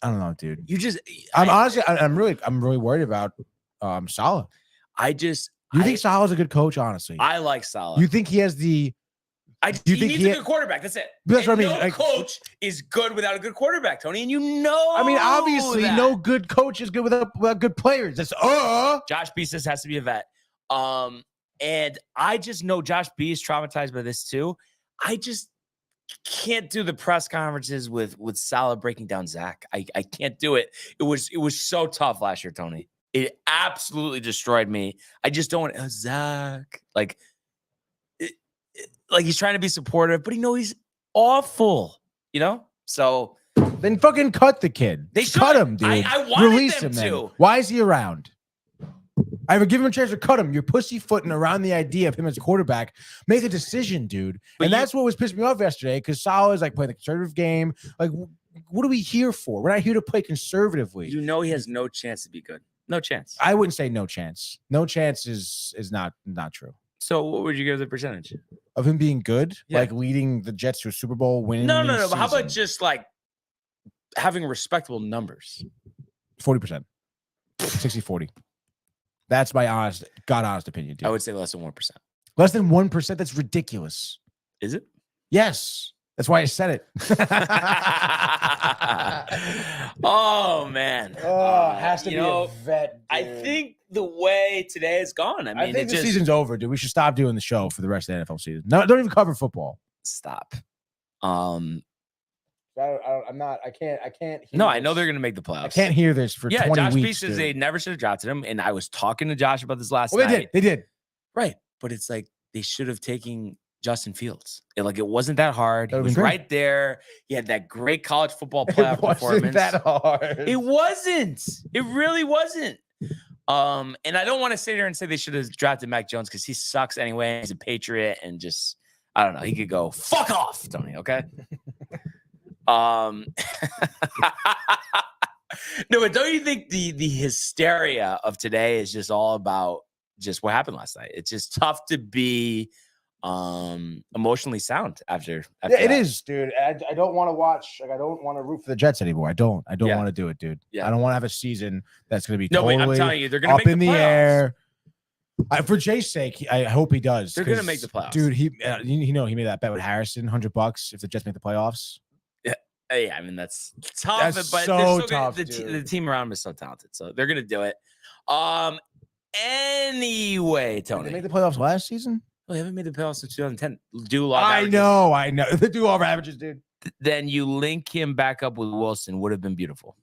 don't know, dude. I'm really worried about Saleh. You think Saleh's a good coach, honestly? I like Saleh. You think he has the He needs a good quarterback. That's it. That's what I mean. No coach is good without a good quarterback, Tony, and you know. I mean, obviously, no good coach is good without good players. That's Josh B says has to be a vet. And I just know Josh B is traumatized by this too. I just can't do the press conferences with Salah breaking down Zach. I can't do it. It was so tough last year, Tony. It absolutely destroyed me. I just don't want Zach like he's trying to be supportive, but he's awful. So then fucking cut the kid. They cut him, dude. I wanted Release them him. to. Then. Why is he around? I would give him a chance to cut him. You're pussyfooting around the idea of him as quarterback. Make a decision, dude. And that's what was pissing me off yesterday because Salah is like playing the conservative game. Like, what are we here for? We're not here to play conservatively. He has no chance to be good. No chance. I wouldn't say no chance. No chance is not true. So what would you give the percentage of him being good? Yeah. Like leading the Jets to a Super Bowl, winning? No. But how about just like having respectable numbers? 40%, 60-40. That's my honest opinion, dude. I would say less than 1%. Less than 1%? That's ridiculous. Is it? Yes. That's why I said it. Oh, man. Oh, it has to be a vet, dude. I think the way today is gone. I think the season's over, dude. We should stop doing the show for the rest of the NFL season. No, don't even cover football. Stop. I can't. No, I know they're going to make the playoffs. I can't hear this for 20 Josh weeks. B says they never should have drafted him, and I was talking to Josh about this last night. They did. Right, but it's like they should have taken Justin Fields. It wasn't that hard. He was right there. He had that great college football playoff performance. It wasn't that hard. It wasn't. It really wasn't. And I don't want to sit here and say they should have drafted Mac Jones because he sucks anyway. He's a Patriot, and just I don't know. He could go fuck off, Tony. Okay. No, but don't you think the hysteria of today is just all about just what happened last night? It's just tough to be emotionally sound after yeah, it is, dude. I don't want to watch. Like, I don't want to root for the Jets anymore. I don't want to do it, dude. Yeah. I don't want to have a season that's going to be totally I'm telling you, they're going to up make in the air. For Jay's sake, I hope he does. They're going to make the playoffs, dude. He made that bet with Harrison, $100 if the Jets make the playoffs. Yeah, I mean that's tough, that's but so tough. The team around him is so talented, so they're gonna do it. Anyway, Tony, did they make the playoffs last season? Well, they haven't made the playoffs since 2010. I know. The do-all averages, dude. Then you link him back up with Wilson would have been beautiful.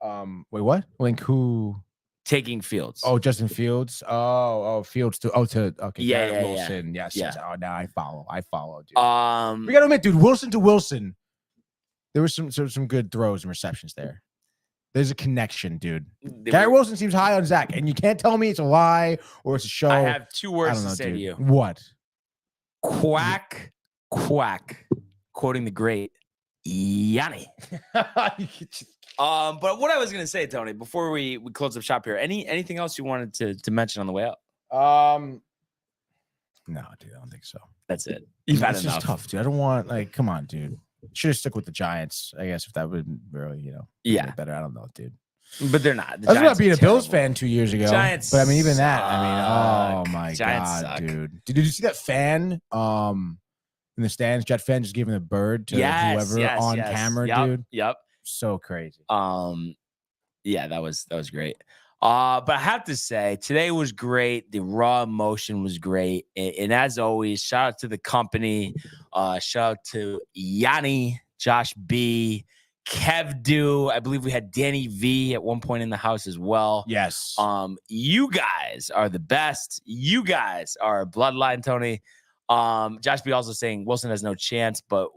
Wait, what? Link who? Taking Fields. Oh, Justin Fields. Oh, Fields to okay. Yeah, Wilson. Yeah. Yes. Oh, now I follow, dude. We gotta admit, dude, Wilson to Wilson. There was some good throws and receptions there. There's a connection, dude. Garrett Wilson seems high on Zach, and you can't tell me it's a lie or it's a show. I have two words to say to you. What? Quack, quack. Quoting the great Yanni. But what I was gonna say, Tony, before we close up shop here, anything else you wanted to mention on the way up? No, dude, I don't think so. That's it. You've had enough. It's just tough, dude. I don't want come on, dude. Should have stuck with the Giants, I guess, if that would really, make better. I don't know, dude. But they're not. I was about being a Bills fan 2 years ago. Giants, but I mean, even that. I mean, oh my Giants god, suck. dude. Did you see that fan? In the stands, Jet fan just giving the bird to whoever on camera, dude. Yep. So crazy. Yeah, that was great. But I have to say, today was great. The raw emotion was great. And as always, shout out to the company. Shout out to Yanni, Josh B, Kev Do. I believe we had Danny V at one point in the house as well. Yes. You guys are the best. You guys are bloodline, Tony. Josh B also saying Wilson has no chance, but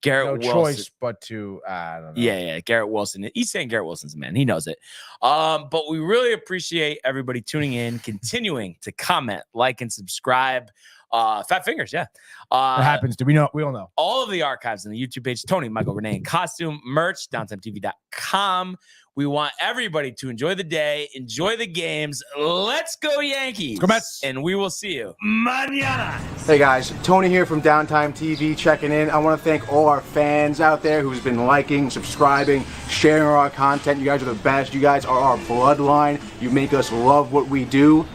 Garrett Wilson. Choice but to I don't know. Yeah, Garrett Wilson. He's saying Garrett Wilson's a man. He knows it. But we really appreciate everybody tuning in, continuing to comment, like, and subscribe. Fat fingers, yeah. It happens. We all know. All of the archives on the YouTube page, Tony, Michael, Renee, and Costume, merch, downtimetv.com. We want everybody to enjoy the day, enjoy the games. Let's go Yankees. Let's go Mets. And we will see you mañana. Hey guys, Tony here from Downtime TV checking in. I want to thank all our fans out there who's been liking, subscribing, sharing our content. You guys are the best. You guys are our bloodline. You make us love what we do.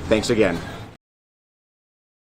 Thanks again.